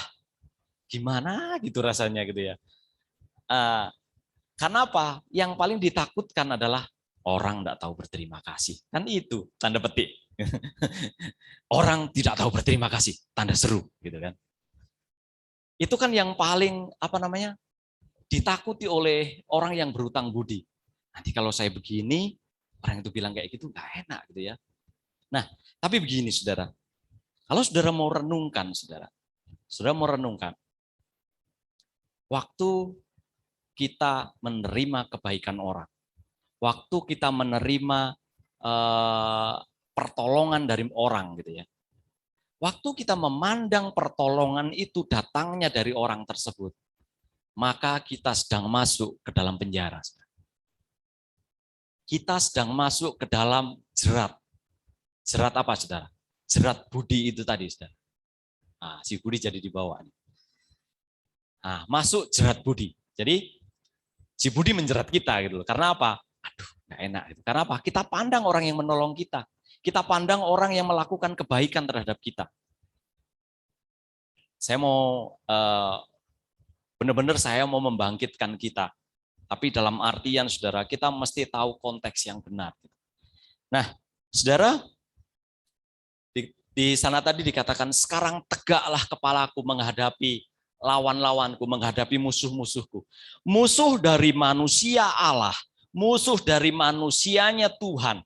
gimana gitu rasanya gitu ya. Karena apa? Yang paling ditakutkan adalah orang tidak tahu berterima kasih. Kan itu tanda petik. Orang tidak tahu berterima kasih, tanda seru gitu kan. Itu kan yang paling ditakuti oleh orang yang berhutang budi. Nanti kalau saya begini, orang itu bilang kayak gitu nggak enak gitu ya. Nah, tapi begini saudara. Kalau saudara mau renungkan, saudara mau renungkan. Waktu kita menerima kebaikan orang, waktu kita menerima pertolongan dari orang gitu ya. Waktu kita memandang pertolongan itu datangnya dari orang tersebut, maka kita sedang masuk ke dalam penjara. Kita sedang masuk ke dalam jerat. Jerat apa, saudara? Jerat budi itu tadi, saudara. Nah, si budi jadi dibawa. Nah, masuk jerat budi. Jadi si budi menjerat kita gitu loh. Karena apa? Aduh, nggak enak gitu. Karena apa? Kita pandang orang yang menolong kita. Kita pandang orang yang melakukan kebaikan terhadap kita. Saya mau benar-benar saya mau membangkitkan kita. Tapi dalam artian, saudara, kita mesti tahu konteks yang benar. Nah, saudara, di sana tadi dikatakan, sekarang tegaklah kepalaku menghadapi lawan-lawanku, menghadapi musuh-musuhku. Musuh dari manusia Allah, musuh dari manusianya Tuhan,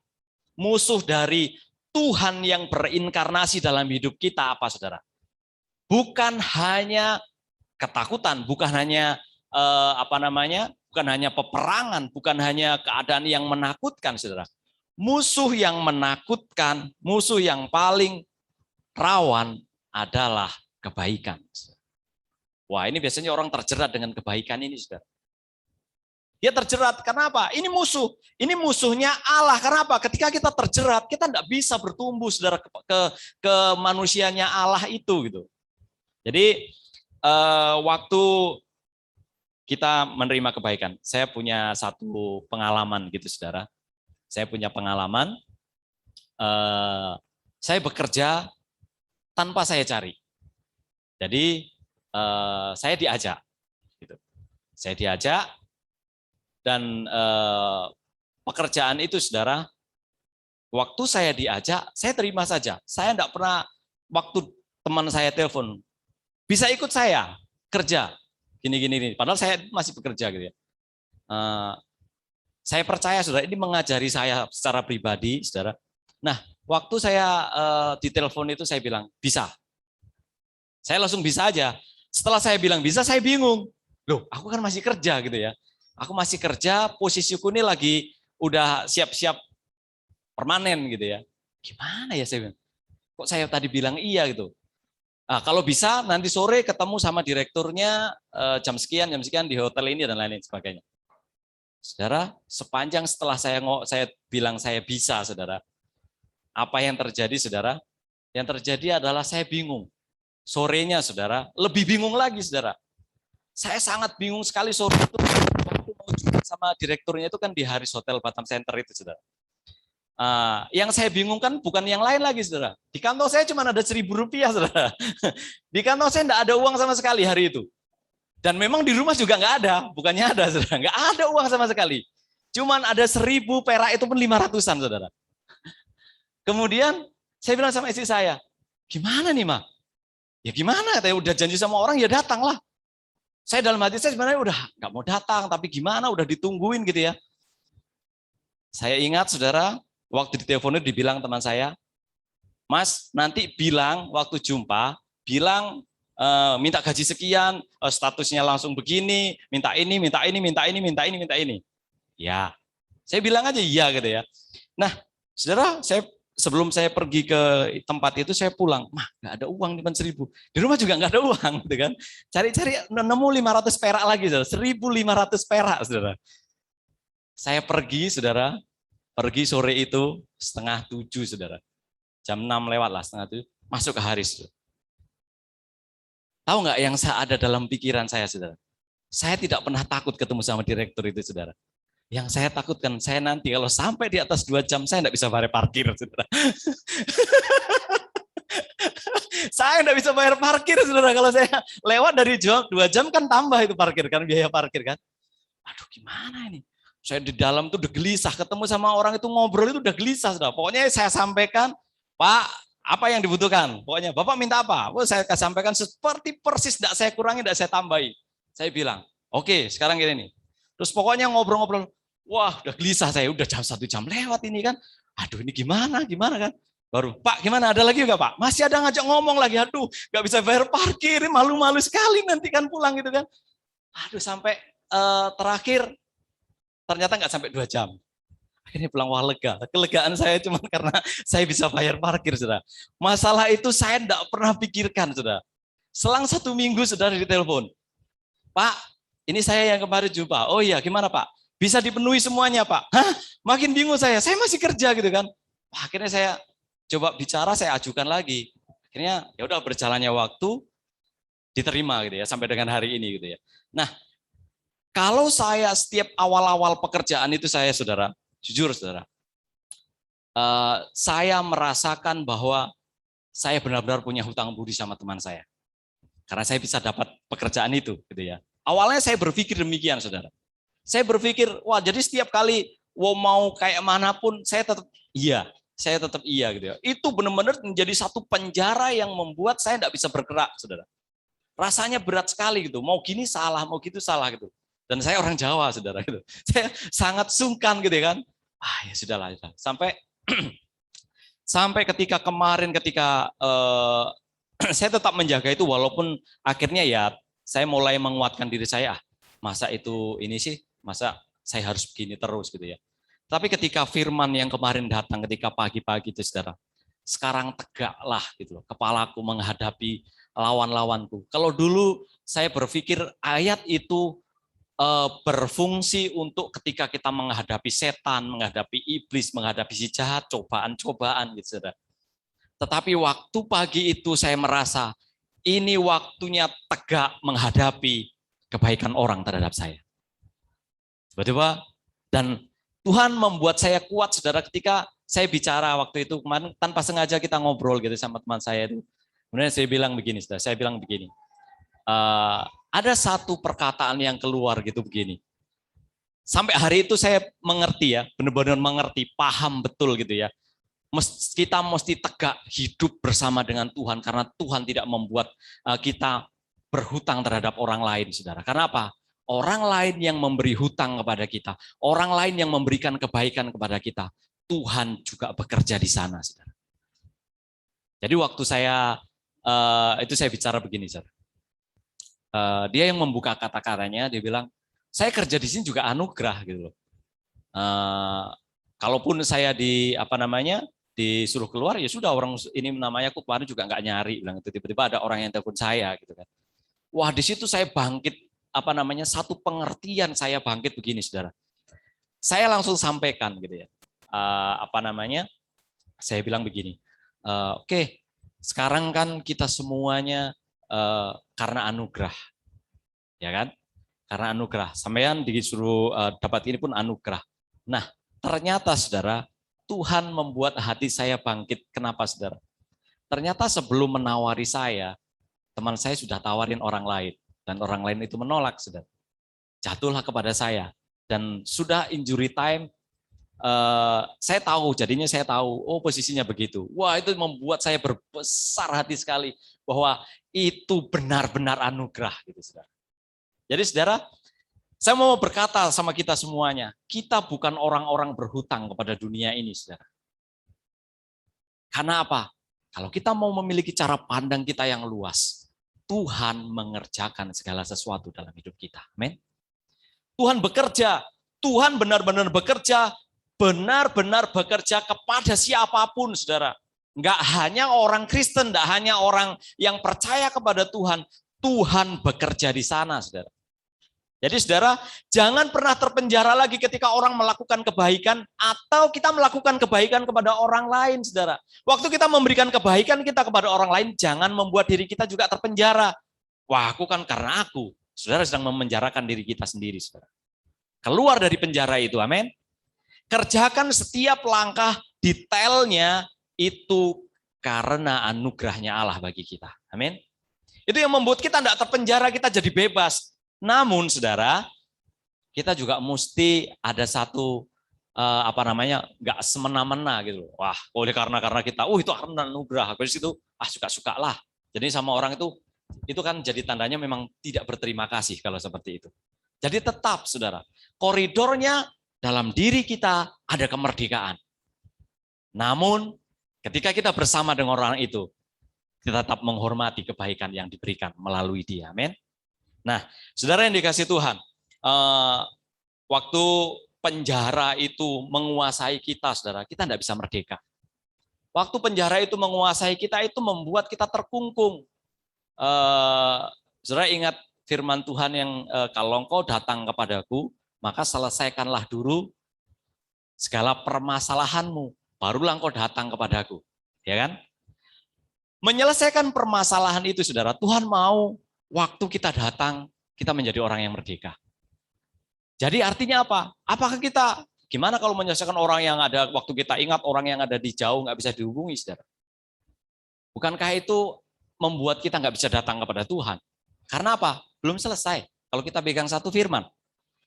musuh dari Tuhan yang berinkarnasi dalam hidup kita apa, saudara? Bukan hanya ketakutan, bukan hanya bukan hanya peperangan, bukan hanya keadaan yang menakutkan, saudara. Musuh yang menakutkan, musuh yang paling rawan adalah kebaikan. Wah, ini biasanya orang terjerat dengan kebaikan ini, saudara. Dia terjerat, kenapa? Ini musuh. Ini musuhnya Allah. Kenapa? Ketika kita terjerat, kita tidak bisa bertumbuh, saudara, ke manusianya Allah itu, gitu. Jadi waktu kita menerima kebaikan, saya punya satu pengalaman, gitu, saudara. Saya punya pengalaman. Saya bekerja tanpa saya cari. Jadi saya diajak, gitu. Saya diajak. Dan pekerjaan itu, saudara, waktu saya diajak, saya terima saja. Saya tidak pernah, waktu teman saya telepon, bisa ikut saya kerja, gini. Padahal saya masih bekerja gitu ya. Saya percaya, saudara, ini mengajari saya secara pribadi, saudara. Nah, waktu saya ditelepon itu, saya bilang, bisa. Saya langsung bisa aja. Setelah saya bilang bisa, saya bingung. Loh, aku kan masih kerja gitu ya. Aku masih kerja, posisiku ini lagi udah siap-siap permanen gitu ya. Gimana ya saya bilang? Kok saya tadi bilang iya gitu. Nah, kalau bisa nanti sore ketemu sama direkturnya jam sekian di hotel ini dan lain-lain sebagainya. Saudara, sepanjang setelah saya bilang saya bisa, saudara. Apa yang terjadi, saudara? Yang terjadi adalah saya bingung. Sorenya, saudara, lebih bingung lagi, saudara. Saya sangat bingung sekali sore itu. Sama direkturnya itu kan di Haris Hotel Batam Center itu, saudara. Yang saya bingung kan bukan yang lain lagi, saudara. Di kantong saya cuma ada Rp1.000, saudara. Di kantong saya tidak ada uang sama sekali hari itu. Dan memang di rumah juga nggak ada, bukannya ada, saudara. Nggak ada uang sama sekali. Cuman ada 1.000 perak, itu pun 500-an, saudara. Kemudian saya bilang sama istri saya, gimana nih, Ma? Ya gimana? Saya udah janji sama orang, ya datanglah. Saya dalam hati saya sebenarnya udah nggak mau datang, tapi gimana, udah ditungguin gitu ya. Saya ingat, saudara, waktu di telepon itu dibilang teman saya, Mas, nanti bilang waktu jumpa, bilang minta gaji sekian, statusnya langsung begini, minta ini. Ya, saya bilang aja iya gitu ya. Nah, saudara, sebelum saya pergi ke tempat itu, saya pulang, mah nggak ada uang, cuma 1.000. Di rumah juga nggak ada uang, gitu kan? Cari-cari nemu 500 perak lagi, saudara. 1.500 perak, saudara. Saya pergi, saudara, Pergi sore itu 6:30, saudara. Jam 6 lewat lah, 6:30, masuk ke Haris. Tahu nggak yang ada dalam pikiran saya, saudara? Saya tidak pernah takut ketemu sama direktur itu, saudara. Yang saya takutkan, saya nanti kalau sampai di atas 2 jam, saya tidak bisa bayar parkir, saudara. Saya tidak bisa bayar parkir, saudara. Kalau saya lewat dari 2 jam kan tambah itu parkir, kan biaya parkir kan. Aduh, gimana ini? Saya di dalam tuh udah gelisah, ketemu sama orang itu ngobrol itu udah gelisah, saudara. Pokoknya saya sampaikan, Pak, apa yang dibutuhkan? Pokoknya Bapak minta apa? Saya sampaikan seperti persis, tidak saya kurangi, tidak saya tambahi. Saya bilang, oke, sekarang gini nih. Terus pokoknya ngobrol-ngobrol, wah udah gelisah saya, udah 1 jam lewat ini kan. Aduh ini gimana kan. Baru, Pak gimana, ada lagi nggak Pak? Masih ada ngajak ngomong lagi, aduh nggak bisa bayar parkir, malu-malu sekali nanti kan pulang gitu kan. Aduh sampai terakhir, ternyata nggak sampai 2 jam. Akhirnya pulang, wah lega. Kelegaan saya cuma karena saya bisa bayar parkir, saudara. Masalah itu saya tidak pernah pikirkan, saudara. Selang 1 minggu, saudara, ditelepon. Pak, ini saya yang kemarin jumpa. Oh iya, gimana Pak? Bisa dipenuhi semuanya Pak? Hah? Makin bingung saya masih kerja gitu kan. Wah, akhirnya saya coba bicara, saya ajukan lagi. Akhirnya ya udah berjalannya waktu, diterima gitu ya, sampai dengan hari ini gitu ya. Nah, kalau saya setiap awal-awal pekerjaan itu saya, saudara, jujur saudara, saya merasakan bahwa saya benar-benar punya hutang budi sama teman saya. Karena saya bisa dapat pekerjaan itu, gitu ya. Awalnya saya berpikir demikian, saudara. Saya berpikir, wah jadi setiap kali mau kayak manapun, saya tetap iya, gitu ya. Itu benar-benar menjadi satu penjara yang membuat saya tidak bisa bergerak, saudara. Rasanya berat sekali gitu. Mau gini salah, mau gitu salah gitu. Dan saya orang Jawa, saudara, gitu. Saya sangat sungkan gitu kan. Ya sudahlah. Sampai ketika kemarin, ketika saya tetap menjaga itu, walaupun akhirnya ya saya mulai menguatkan diri saya. Masa itu ini sih, masa saya harus begini terus gitu ya. Tapi ketika firman yang kemarin datang, ketika pagi-pagi itu, saudara, sekarang tegaklah gitu loh. Kepalaku menghadapi lawan-lawanku. Kalau dulu saya berpikir ayat itu berfungsi untuk ketika kita menghadapi setan, menghadapi iblis, menghadapi si jahat, cobaan-cobaan gitu, saudara. Tetapi waktu pagi itu saya merasa ini waktunya tegak menghadapi kebaikan orang terhadap saya. Tiba-tiba, dan Tuhan membuat saya kuat, saudara, ketika saya bicara waktu itu kemarin tanpa sengaja kita ngobrol gitu sama teman saya itu. Kemudian saya bilang begini, saudara, ada satu perkataan yang keluar gitu begini. Sampai hari itu saya mengerti ya, benar-benar mengerti, paham betul gitu ya. Kita mesti tegak hidup bersama dengan Tuhan karena Tuhan tidak membuat kita berhutang terhadap orang lain, saudara. Karena apa? Orang lain yang memberi hutang kepada kita, orang lain yang memberikan kebaikan kepada kita, Tuhan juga bekerja di sana, saudara. Jadi waktu saya bicara begini, saudara. Dia yang membuka kata-katanya, dia bilang, saya kerja di sini juga anugerah gitu loh. Kalaupun saya disuruh keluar, ya sudah, orang ini namanya aku kemarin juga nggak nyari, bilang itu, tiba-tiba ada orang yang telepon saya gitu kan. Wah, di situ saya bangkit, satu pengertian saya bangkit begini, saudara. Saya langsung sampaikan gitu ya. Saya bilang begini. Oke, sekarang kan kita semuanya karena anugerah, ya kan? Karena anugerah. Sampean disuruh dapat ini pun anugerah. Nah, ternyata saudara, Tuhan membuat hati saya bangkit. Kenapa, saudara? Ternyata sebelum menawari saya, teman saya sudah tawarin orang lain, dan orang lain itu menolak, saudara. Jatuhlah kepada saya, dan sudah injury time. Saya tahu, oh posisinya begitu. Wah, itu membuat saya berbesar hati sekali bahwa itu benar-benar anugerah gitu, saudara. Jadi saudara, saya mau berkata sama kita semuanya, kita bukan orang-orang berhutang kepada dunia ini, saudara. Karena apa? Kalau kita mau memiliki cara pandang kita yang luas, Tuhan mengerjakan segala sesuatu dalam hidup kita. Amin. Tuhan bekerja, Tuhan benar-benar bekerja kepada siapapun, saudara. Enggak hanya orang Kristen, enggak hanya orang yang percaya kepada Tuhan, Tuhan bekerja di sana, saudara. Jadi saudara, jangan pernah terpenjara lagi ketika orang melakukan kebaikan atau kita melakukan kebaikan kepada orang lain, saudara. Waktu kita memberikan kebaikan kita kepada orang lain, jangan membuat diri kita juga terpenjara. Wah, aku kan karena aku. Saudara sedang memenjarakan diri kita sendiri, saudara. Keluar dari penjara itu, amin. Kerjakan setiap langkah detailnya itu karena anugerahnya Allah bagi kita, amin. Itu yang membuat kita tidak terpenjara, kita jadi bebas. Namun saudara, kita juga mesti ada satu nggak semena-mena gitu. Wah, oleh karena kita, itu karena anugerah, habis itu suka-suka lah. Jadi sama orang itu kan jadi tandanya memang tidak berterima kasih kalau seperti itu. Jadi tetap saudara, koridornya dalam diri kita ada kemerdekaan. Namun ketika kita bersama dengan orang itu, kita tetap menghormati kebaikan yang diberikan melalui dia, amin. Nah, saudara yang dikasih Tuhan, waktu penjara itu menguasai kita, saudara, kita tidak bisa merdeka. Waktu penjara itu menguasai kita, itu membuat kita terkungkung. Saudara ingat firman Tuhan yang kalau engkau datang kepadaku, maka selesaikanlah dulu segala permasalahanmu, barulah engkau datang kepadaku. Ya kan? Menyelesaikan permasalahan itu, saudara, Tuhan mau waktu kita datang, kita menjadi orang yang merdeka. Jadi artinya apa? Apakah kita, gimana kalau menyelesaikan orang yang ada, waktu kita ingat orang yang ada di jauh, nggak bisa dihubungi, saudara? Bukankah itu membuat kita nggak bisa datang kepada Tuhan? Karena apa? Belum selesai. Kalau kita pegang satu firman.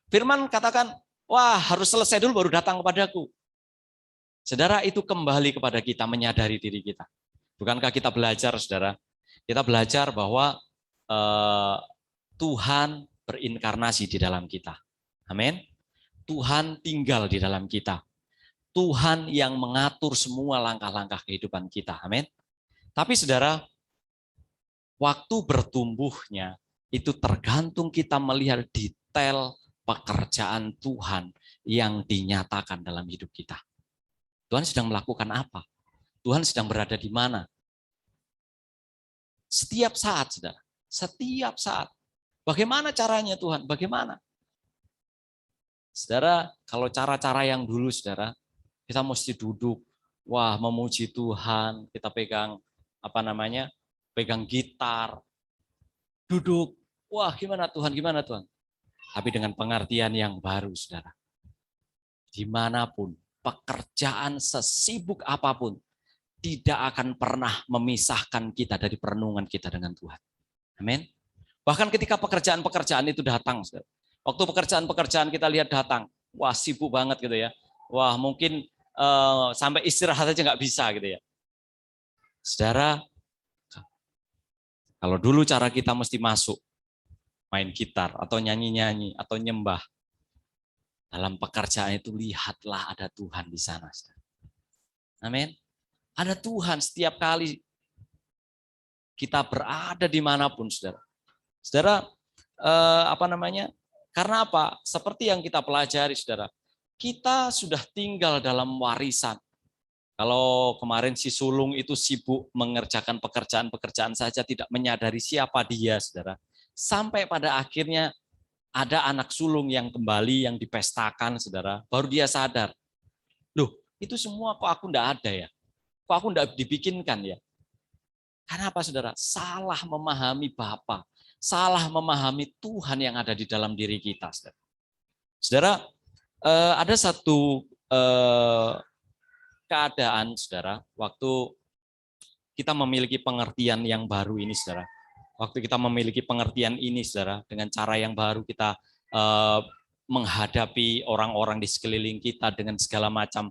Firman katakan, wah harus selesai dulu baru datang kepadaku. Saudara, itu kembali kepada kita menyadari diri kita. Bukankah kita belajar, saudara? Kita belajar bahwa Tuhan berinkarnasi di dalam kita. Amin. Tuhan tinggal di dalam kita. Tuhan yang mengatur semua langkah-langkah kehidupan kita. Amin. Tapi saudara, waktu bertumbuhnya itu tergantung kita melihat detail pekerjaan Tuhan yang dinyatakan dalam hidup kita. Tuhan sedang melakukan apa? Tuhan sedang berada di mana? Setiap saat, saudara. Setiap saat. Bagaimana caranya Tuhan? Bagaimana? Saudara, kalau cara-cara yang dulu, saudara, kita mesti duduk, wah memuji Tuhan, kita pegang pegang gitar, duduk, wah gimana Tuhan? Tapi dengan pengertian yang baru, saudara. Dimanapun, pekerjaan sesibuk apapun, tidak akan pernah memisahkan kita dari perenungan kita dengan Tuhan. Amin. Bahkan ketika pekerjaan-pekerjaan itu datang, waktu pekerjaan-pekerjaan kita lihat datang, wah sibuk banget gitu ya, wah mungkin sampai istirahat aja nggak bisa gitu ya. Saudara, kalau dulu cara kita mesti masuk, main gitar atau nyanyi-nyanyi atau nyembah, dalam pekerjaan itu lihatlah ada Tuhan di sana. Amin. Ada Tuhan setiap kali kita berada dimanapun, saudara. Saudara, karena apa? Seperti yang kita pelajari, saudara, kita sudah tinggal dalam warisan. Kalau kemarin si sulung itu sibuk mengerjakan pekerjaan-pekerjaan saja, tidak menyadari siapa dia, saudara. Sampai pada akhirnya ada anak sulung yang kembali, yang dipestakan, saudara. Baru dia sadar, loh itu semua kok aku enggak ada ya? Kok aku enggak dibikinkan ya? Karena apa, saudara? Salah memahami Bapa, salah memahami Tuhan yang ada di dalam diri kita, saudara. Saudara, ada satu keadaan, saudara, waktu kita memiliki pengertian yang baru ini, saudara. Waktu kita memiliki pengertian ini, saudara, dengan cara yang baru kita menghadapi orang-orang di sekeliling kita dengan segala macam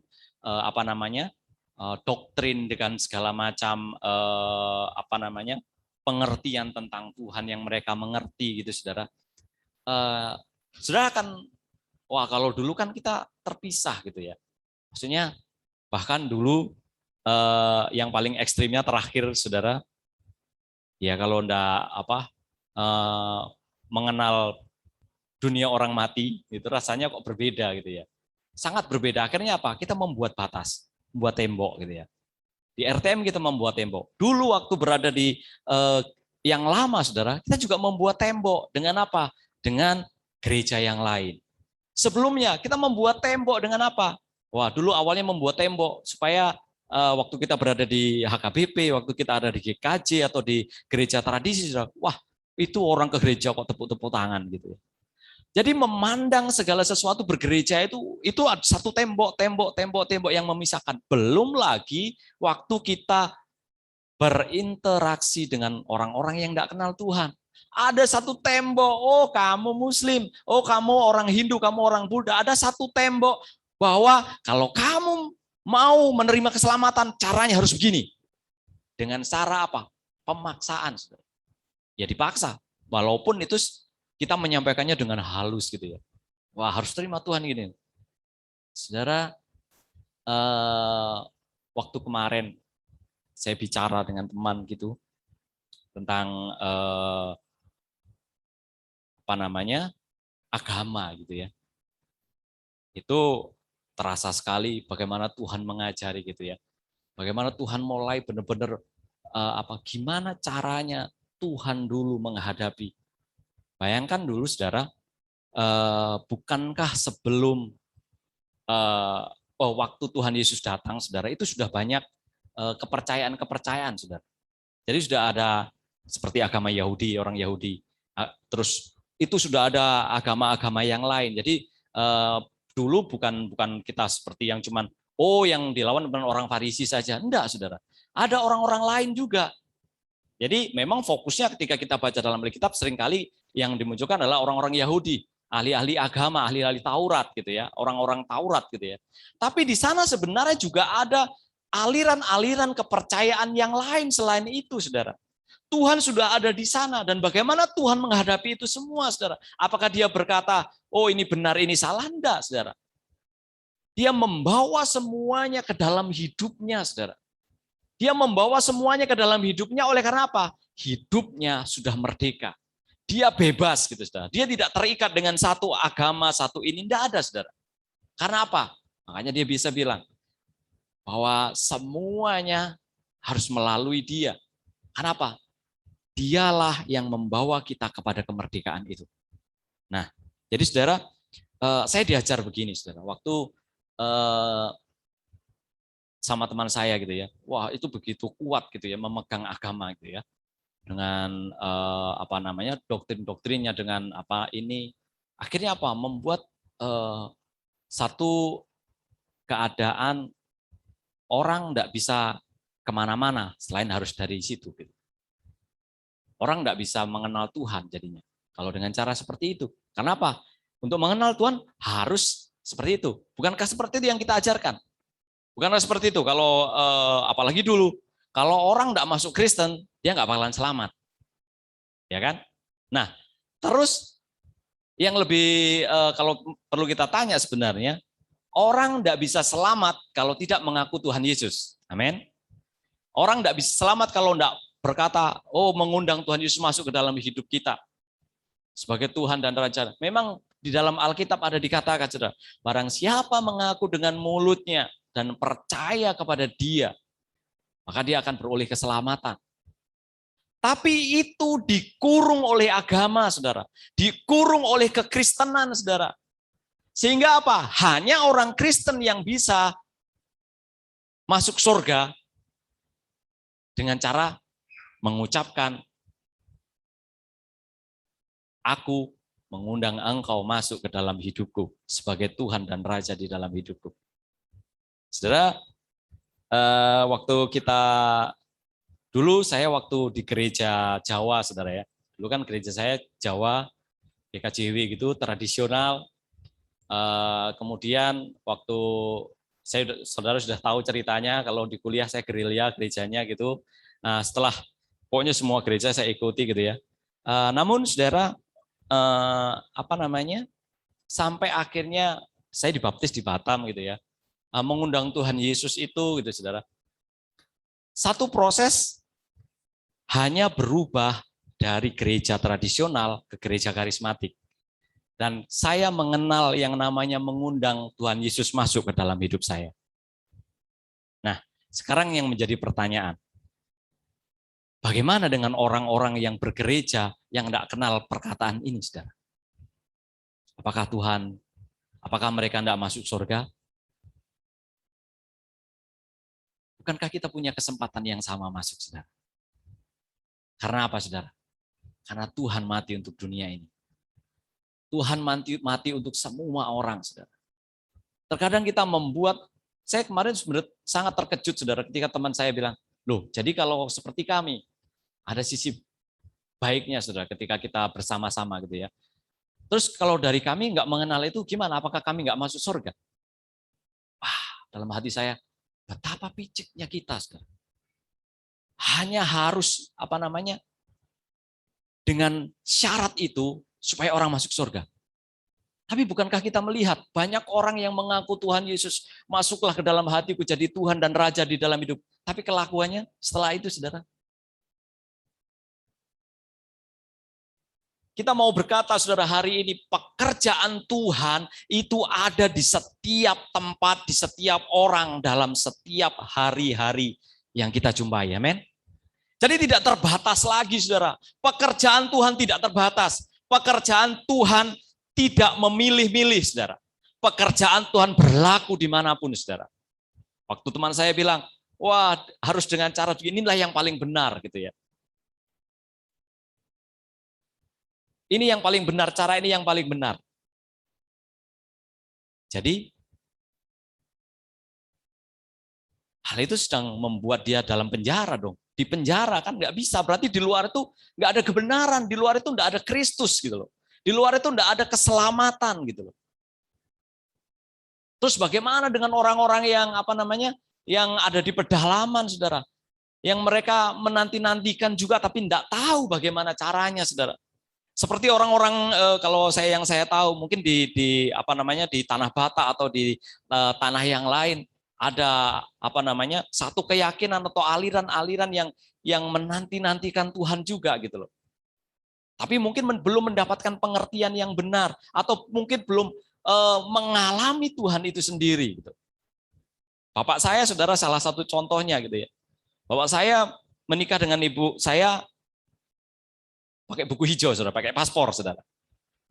doktrin, dengan segala macam pengertian tentang Tuhan yang mereka mengerti gitu, saudara. Saudara akan, wah kalau dulu kan kita terpisah gitu ya. Maksudnya bahkan dulu yang paling ekstrimnya terakhir, saudara, ya kalau enggak mengenal dunia orang mati, itu rasanya kok berbeda gitu ya. Sangat berbeda. Akhirnya apa? Kita membuat batas, membuat tembok gitu ya. Di RTM kita membuat tembok. Dulu waktu berada di yang lama, saudara, kita juga membuat tembok. Dengan apa? Dengan gereja yang lain. Sebelumnya kita membuat tembok dengan apa? Wah, dulu awalnya membuat tembok supaya waktu kita berada di HKBP, waktu kita ada di GKJ atau di gereja tradisi, wah itu orang ke gereja kok tepuk-tepuk tangan gitu. Jadi memandang segala sesuatu bergereja itu ada satu tembok yang memisahkan. Belum lagi waktu kita berinteraksi dengan orang-orang yang tidak kenal Tuhan. Ada satu tembok, oh kamu Muslim, oh kamu orang Hindu, kamu orang Buddha. Ada satu tembok bahwa kalau kamu mau menerima keselamatan, caranya harus begini. Dengan cara apa? Pemaksaan. Ya dipaksa. Walaupun itu kita menyampaikannya dengan halus gitu ya. Wah harus terima Tuhan gini. Saudara, waktu kemarin saya bicara dengan teman gitu tentang agama gitu ya. Itu terasa sekali bagaimana Tuhan mengajari gitu ya. Bagaimana Tuhan mulai benar-benar gimana caranya Tuhan dulu menghadapi. Bayangkan dulu saudara, bukankah sebelum waktu Tuhan Yesus datang, saudara, itu sudah banyak kepercayaan-kepercayaan, saudara. Jadi sudah ada seperti agama Yahudi, orang Yahudi. Terus itu sudah ada agama-agama yang lain. Jadi dulu bukan kita seperti yang cuman yang dilawan dengan orang Farisi saja. Enggak, saudara. Ada orang-orang lain juga. Jadi memang fokusnya ketika kita baca dalam Alkitab seringkali yang dimunculkan adalah orang-orang Yahudi, ahli-ahli agama, ahli-ahli Taurat gitu ya, orang-orang Taurat gitu ya. Tapi di sana sebenarnya juga ada aliran-aliran kepercayaan yang lain selain itu, saudara. Tuhan sudah ada di sana dan bagaimana Tuhan menghadapi itu semua, saudara. Apakah dia berkata, oh ini benar, ini salah? Enggak, saudara. Dia membawa semuanya ke dalam hidupnya, saudara. Dia membawa semuanya ke dalam hidupnya oleh karena apa? Hidupnya sudah merdeka. Dia bebas gitu, saudara. Dia tidak terikat dengan satu agama, satu ini. Tidak ada, saudara. Karena apa? Makanya dia bisa bilang bahwa semuanya harus melalui dia. Karena apa? Dialah yang membawa kita kepada kemerdekaan itu. Nah, jadi saudara, saya diajar begini, saudara. Waktu sama teman saya gitu ya, wah itu begitu kuat gitu ya memegang agama gitu ya, dengan doktrin-doktrinnya, dengan akhirnya membuat satu keadaan orang tidak bisa kemana-mana selain harus dari situ gitu. Orang tidak bisa mengenal Tuhan jadinya kalau dengan cara seperti itu. Kenapa? Untuk mengenal Tuhan harus seperti itu. Bukankah seperti itu yang kita ajarkan? Bukanlah seperti itu. Kalau apalagi dulu, kalau orang tidak masuk Kristen, dia nggak bakalan selamat, ya kan? Nah, terus yang lebih kalau perlu kita tanya sebenarnya, orang tidak bisa selamat kalau tidak mengaku Tuhan Yesus. Amin. Orang tidak bisa selamat kalau tidak berkata, mengundang Tuhan Yesus masuk ke dalam hidup kita sebagai Tuhan dan Raja. Memang di dalam Alkitab ada dikatakan, saudara, barang siapa mengaku dengan mulutnya dan percaya kepada dia, maka dia akan beroleh keselamatan. Tapi itu dikurung oleh agama, saudara. Dikurung oleh kekristenan, saudara. Sehingga apa? Hanya orang Kristen yang bisa masuk surga dengan cara mengucapkan, aku mengundang engkau masuk ke dalam hidupku sebagai Tuhan dan Raja di dalam hidupku. Saudara, waktu saya waktu di gereja Jawa, saudara ya. Dulu kan gereja saya Jawa, GKJW gitu, tradisional. Kemudian waktu saudara sudah tahu ceritanya, kalau di kuliah saya gerilya gerejanya gitu. Nah, setelah pokoknya semua gereja saya ikuti gitu ya. Namun saudara, sampai akhirnya saya dibaptis di Batam gitu ya. Mengundang Tuhan Yesus itu gitu saudara. Satu proses hanya berubah dari gereja tradisional ke gereja karismatik. Dan saya mengenal yang namanya mengundang Tuhan Yesus masuk ke dalam hidup saya. Nah, sekarang yang menjadi pertanyaan, bagaimana dengan orang-orang yang bergereja yang tidak kenal perkataan ini, saudara? Apakah mereka tidak masuk surga? Bukankah kita punya kesempatan yang sama masuk, saudara? Karena apa, saudara? Karena Tuhan mati untuk dunia ini. Tuhan mati untuk semua orang, saudara. Terkadang kita saya kemarin sebenarnya sangat terkejut, saudara, ketika teman saya bilang, loh, jadi kalau seperti kami, ada sisi baiknya, saudara, ketika kita bersama-sama gitu ya. Terus kalau dari kami nggak mengenal itu gimana? Apakah kami nggak masuk surga? Wah, dalam hati saya, betapa piciknya kita, saudara. Hanya harus dengan syarat itu supaya orang masuk surga. Tapi bukankah kita melihat banyak orang yang mengaku Tuhan Yesus, masuklah ke dalam hatiku jadi Tuhan dan Raja di dalam hidup. Tapi kelakuannya setelah itu, saudara. Kita mau berkata, saudara, hari ini pekerjaan Tuhan itu ada di setiap tempat, di setiap orang, dalam setiap hari-hari yang kita jumpai. Amin. Jadi tidak terbatas lagi, saudara. Pekerjaan Tuhan tidak terbatas. Pekerjaan Tuhan tidak memilih-milih, saudara. Pekerjaan Tuhan berlaku dimanapun, saudara. Waktu teman saya bilang, wah, harus dengan cara beginilah yang paling benar, gitu ya. Ini yang paling benar, cara ini yang paling benar. Jadi, hal itu sedang membuat dia dalam penjara dong. Di penjara kan nggak bisa, berarti di luar itu nggak ada kebenaran, di luar itu nggak ada Kristus gitu loh. Di luar itu nggak ada keselamatan gitu loh. Terus bagaimana dengan orang-orang yang yang ada di pedalaman, saudara? Yang mereka menanti-nantikan juga tapi nggak tahu bagaimana caranya, saudara. Seperti orang-orang kalau yang saya tahu mungkin di Tanah Batak atau di tanah yang lain ada satu keyakinan atau aliran-aliran yang menanti-nantikan Tuhan juga gitu loh. Tapi mungkin belum mendapatkan pengertian yang benar atau mungkin belum mengalami Tuhan itu sendiri gitu. Bapak saya, saudara, salah satu contohnya gitu ya. Bapak saya menikah dengan ibu saya pakai buku hijau, saudara, pakai paspor, saudara.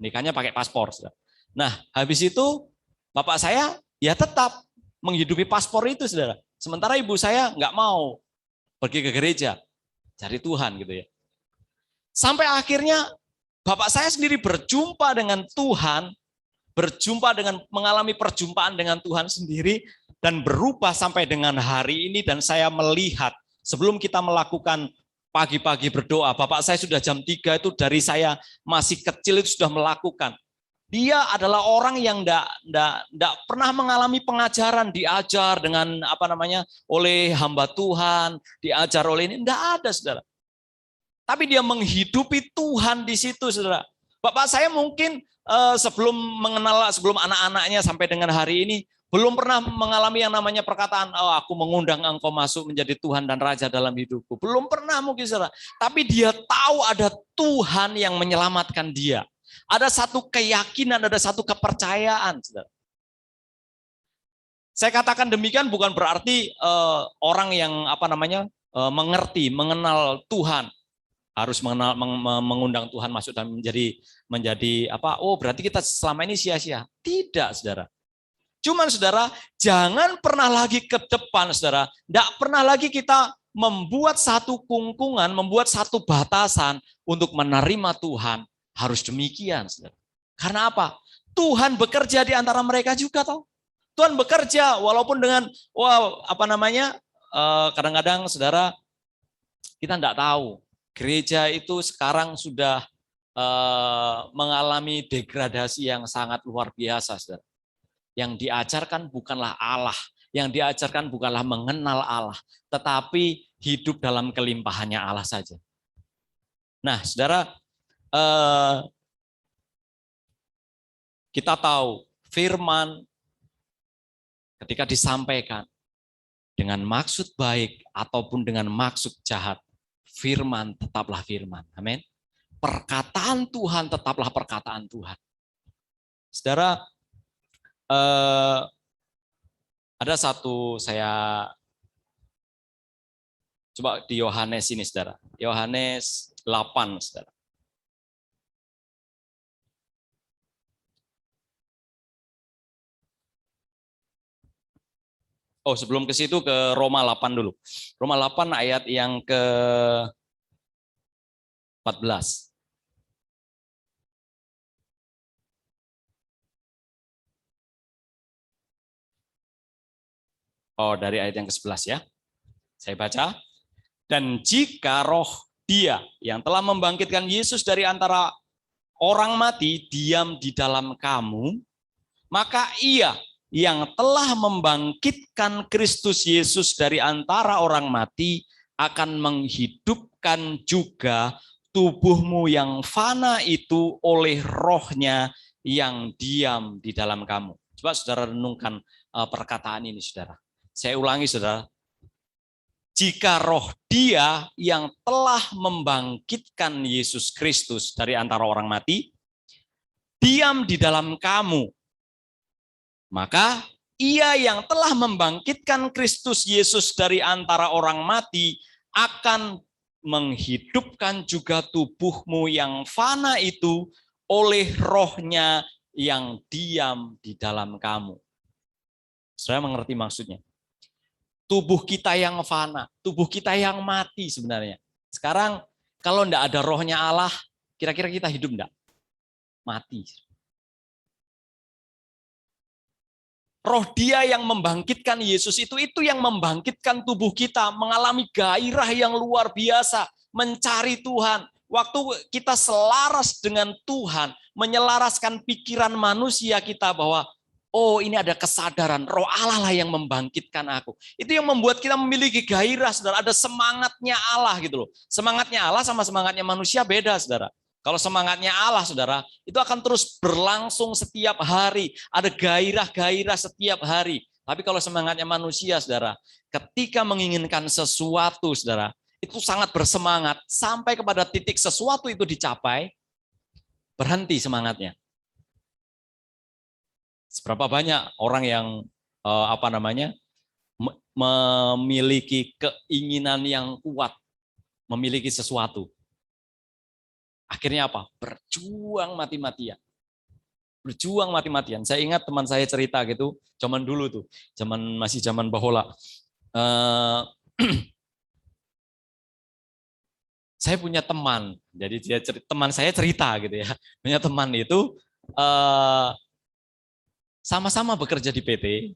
Nikahnya pakai paspor, saudara. Nah, habis itu bapak saya ya tetap menghidupi paspor itu, saudara. Sementara ibu saya nggak mau pergi ke gereja, cari Tuhan gitu ya. Sampai akhirnya bapak saya sendiri berjumpa dengan Tuhan, mengalami perjumpaan dengan Tuhan sendiri dan berubah sampai dengan hari ini. Dan saya melihat sebelum kita melakukan pagi-pagi berdoa, bapak saya sudah jam 3 itu dari saya masih kecil itu sudah melakukan. Dia adalah orang yang enggak pernah mengalami pengajaran, diajar dengan oleh hamba Tuhan, diajar oleh ini, enggak ada, saudara. Tapi dia menghidupi Tuhan di situ, saudara. Bapak saya mungkin sebelum anak-anaknya sampai dengan hari ini belum pernah mengalami yang namanya perkataan, oh, aku mengundang engkau masuk menjadi Tuhan dan Raja dalam hidupku. Belum pernah mungkin, saudara. Tapi dia tahu ada Tuhan yang menyelamatkan dia. Ada satu keyakinan, ada satu kepercayaan, saudara. Saya katakan demikian bukan berarti orang yang mengerti, mengenal Tuhan harus mengundang Tuhan masuk dan menjadi oh berarti kita selama ini sia-sia. Tidak, saudara. Cuman, saudara, jangan pernah lagi ke depan, saudara. Tidak pernah lagi kita membuat satu kungkungan, membuat satu batasan untuk menerima Tuhan. Harus demikian, saudara. Karena apa? Tuhan bekerja di antara mereka juga, toh. Tuhan bekerja walaupun dengan kadang-kadang, saudara, kita tidak tahu. Gereja itu sekarang sudah mengalami degradasi yang sangat luar biasa, saudara. Yang diajarkan bukanlah Allah, yang diajarkan bukanlah mengenal Allah, tetapi hidup dalam kelimpahannya Allah saja. Nah, saudara, kita tahu firman ketika disampaikan dengan maksud baik ataupun dengan maksud jahat, firman tetaplah firman. Amin. Perkataan Tuhan tetaplah perkataan Tuhan. Saudara, ada satu, saya coba di Yohanes ini, saudara. Yohanes 8, saudara. Oh, sebelum ke situ ke Roma 8 dulu. Roma 8 ayat yang ke 14. Oh, dari ayat yang ke-11 ya. Saya baca. Dan jika roh Dia yang telah membangkitkan Yesus dari antara orang mati diam di dalam kamu, maka Ia yang telah membangkitkan Kristus Yesus dari antara orang mati akan menghidupkan juga tubuhmu yang fana itu oleh rohnya yang diam di dalam kamu. Coba saudara renungkan perkataan ini, saudara. Saya ulangi, saudara. Jika roh Dia yang telah membangkitkan Yesus Kristus dari antara orang mati diam di dalam kamu, maka Ia yang telah membangkitkan Kristus Yesus dari antara orang mati akan menghidupkan juga tubuhmu yang fana itu oleh rohnya yang diam di dalam kamu. Saudara mengerti maksudnya? Tubuh kita yang fana, tubuh kita yang mati sebenarnya. Sekarang kalau enggak ada rohnya Allah, kira-kira kita hidup enggak? Mati. Roh Dia yang membangkitkan Yesus itu yang membangkitkan tubuh kita, mengalami gairah yang luar biasa, mencari Tuhan. Waktu kita selaras dengan Tuhan, menyelaraskan pikiran manusia kita bahwa oh, ini ada kesadaran, roh Allah lah yang membangkitkan aku. Itu yang membuat kita memiliki gairah, saudara. Ada semangatnya Allah gitu loh. Semangatnya Allah sama semangatnya manusia beda, saudara. Kalau semangatnya Allah, saudara, itu akan terus berlangsung setiap hari. Ada gairah-gairah setiap hari. Tapi kalau semangatnya manusia, saudara, ketika menginginkan sesuatu, saudara, itu sangat bersemangat. Sampai kepada titik sesuatu itu dicapai, berhenti semangatnya. Seberapa banyak orang yang memiliki keinginan yang kuat, memiliki sesuatu. Akhirnya apa? Berjuang mati-matian. Berjuang mati-matian. Saya ingat teman saya cerita gitu, zaman dulu tuh, masih zaman Bahola. Saya punya teman, jadi teman saya cerita gitu ya. Punya teman itu sama-sama bekerja di PT,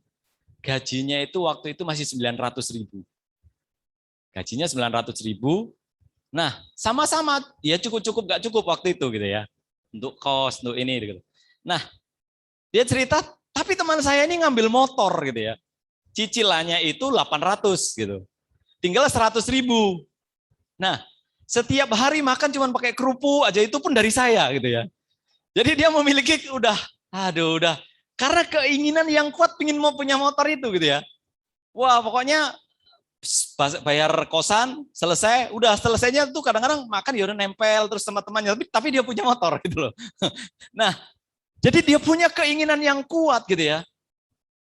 gajinya itu waktu itu masih 900.000. Gajinya 900.000. Nah, sama-sama ya cukup nggak cukup waktu itu gitu ya. Untuk kos, untuk ini gitu. Nah, dia cerita, tapi teman saya ini ngambil motor gitu ya. Cicilannya itu 800 gitu. Tinggal 100.000. Nah, setiap hari makan cuma pakai kerupuk aja, itu pun dari saya gitu ya. Jadi dia memiliki udah karena keinginan yang kuat pingin mau punya motor itu gitu ya. Wah, pokoknya bayar kosan, selesai, udah selesainya tuh kadang-kadang makan ya udah nempel terus teman-temannya, tapi dia punya motor gitu loh. Nah, jadi dia punya keinginan yang kuat gitu ya.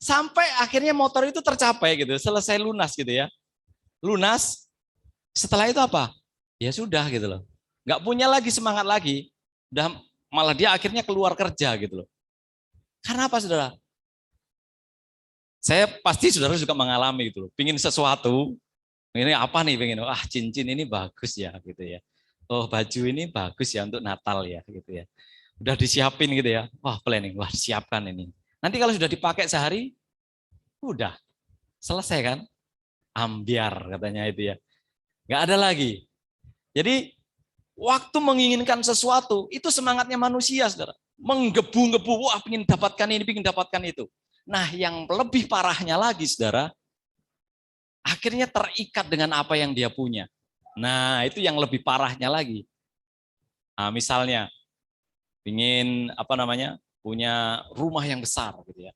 Sampai akhirnya motor itu tercapai gitu, selesai lunas gitu ya. Lunas, setelah itu apa? Ya sudah gitu loh. Nggak punya lagi semangat lagi. Udah malah dia akhirnya keluar kerja gitu loh. Karena apa, saudara? Saya pasti saudara juga mengalami gitu loh. Pingin sesuatu, ini apa nih pengen? Cincin ini bagus ya gitu ya. Oh, baju ini bagus ya untuk Natal ya gitu ya. Udah disiapin gitu ya. Wah, planning, siapkan ini. Nanti kalau sudah dipakai sehari, udah selesai kan? Ambiar katanya itu ya. Nggak ada lagi. Jadi waktu menginginkan sesuatu, itu semangatnya manusia, saudara. Menggebu-gebu, pengen dapatkan ini, pengen dapatkan itu. Nah, yang lebih parahnya lagi, saudara, akhirnya terikat dengan apa yang dia punya. Nah, itu yang lebih parahnya lagi. Nah, misalnya, ingin punya rumah yang besar, gitu ya.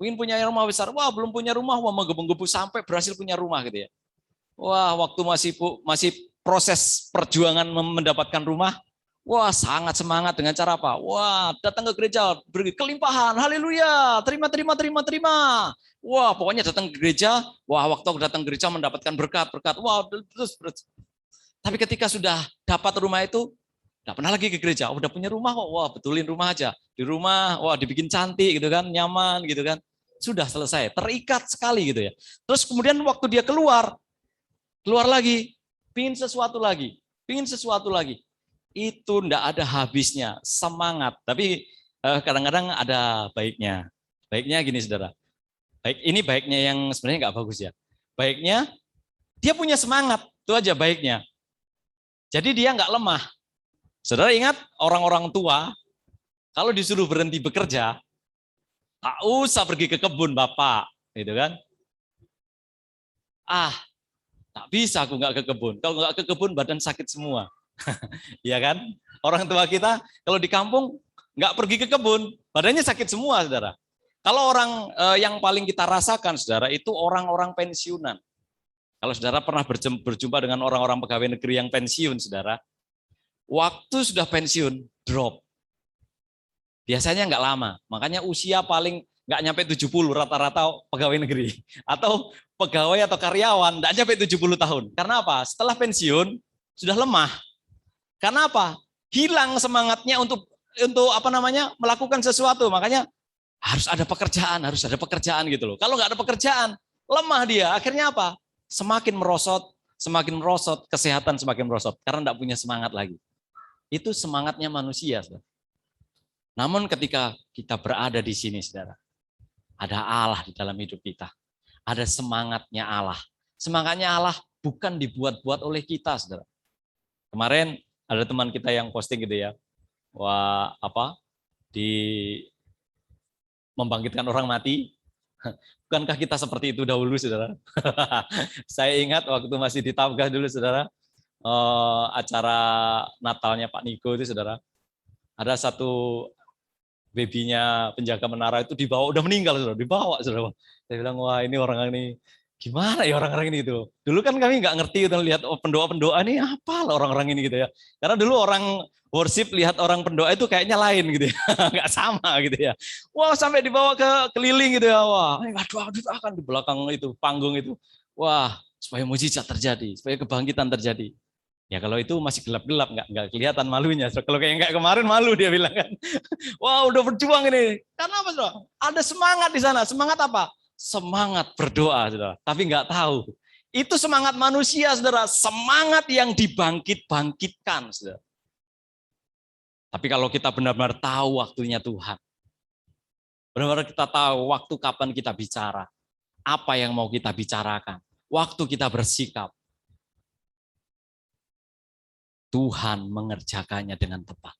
Ingin punya rumah besar, belum punya rumah, menggebu-gebu sampai berhasil punya rumah, gitu ya. Waktu masih proses perjuangan mendapatkan rumah, sangat semangat dengan cara apa? Datang ke gereja, beri kelimpahan, haleluya, terima. Pokoknya datang ke gereja, waktu aku datang ke gereja mendapatkan berkat. Terus. Tapi ketika sudah dapat rumah itu, nggak pernah lagi ke gereja. Udah punya rumah kok, betulin rumah aja. Di rumah, dibikin cantik gitu kan, nyaman gitu kan. Sudah selesai, terikat sekali gitu ya. Terus kemudian waktu dia keluar lagi, pingin sesuatu lagi, Itu enggak ada habisnya, semangat. Tapi kadang-kadang ada baiknya. Baiknya gini saudara, ini baiknya yang sebenarnya nggak bagus ya. Baiknya, dia punya semangat, itu aja baiknya. Jadi dia nggak lemah. Saudara ingat orang-orang tua, kalau disuruh berhenti bekerja, tak usah pergi ke kebun Bapak, gitu kan. Tak bisa aku nggak ke kebun. Kalau nggak ke kebun badan sakit semua. Iya kan? Orang tua kita kalau di kampung nggak pergi ke kebun, badannya sakit semua, saudara. Kalau orang yang paling kita rasakan, saudara, itu orang-orang pensiunan. Kalau saudara pernah berjumpa dengan orang-orang pegawai negeri yang pensiun, saudara, waktu sudah pensiun, drop. Biasanya nggak lama, makanya usia paling nggak nyampe 70 rata-rata pegawai negeri. Atau pegawai atau karyawan nggak nyampe 70 tahun. Karena apa? Setelah pensiun, sudah lemah. Karena apa? Hilang semangatnya untuk melakukan sesuatu. Makanya harus ada pekerjaan gitu loh. Kalau nggak ada pekerjaan, lemah dia. Akhirnya apa? Semakin merosot, kesehatan semakin merosot karena nggak punya semangat lagi. Itu semangatnya manusia, saudara. Namun ketika kita berada di sini, saudara, ada Allah di dalam hidup kita. Ada semangatnya Allah. Semangatnya Allah bukan dibuat-buat oleh kita, saudara. Kemarin ada teman kita yang posting gitu ya. Membangkitkan orang mati. Bukankah kita seperti itu dahulu, saudara? Saya ingat waktu masih di Tabgah dulu, saudara, acara Natalnya Pak Niko itu, saudara, ada satu babynya penjaga menara itu dibawa, udah meninggal, saudara, dibawa, saudara. Saya bilang, wah ini orang ini gimana ya orang-orang ini itu. Dulu kan kami nggak ngerti, gitu, lihat pendoa-pendoa ini apa lah orang-orang ini gitu ya. Karena dulu orang worship lihat orang pendoa itu kayaknya lain gitu ya, nggak sama gitu ya. Wah sampai dibawa ke keliling gitu ya, wah, aduh akan di belakang itu panggung itu, wah supaya mujizat terjadi, supaya kebangkitan terjadi. Ya kalau itu masih gelap-gelap, nggak kelihatan malunya. Kalau kayak kemarin malu dia bilang kan, wah udah berjuang ini. Karena apa saudara? Ada semangat di sana. Semangat apa? Semangat berdoa, saudara. Tapi nggak tahu. Itu semangat manusia, saudara. Semangat yang dibangkit-bangkitkan, saudara. Tapi kalau kita benar-benar tahu waktunya Tuhan, benar-benar kita tahu waktu kapan kita bicara, apa yang mau kita bicarakan, waktu kita bersikap, Tuhan mengerjakannya dengan tepat.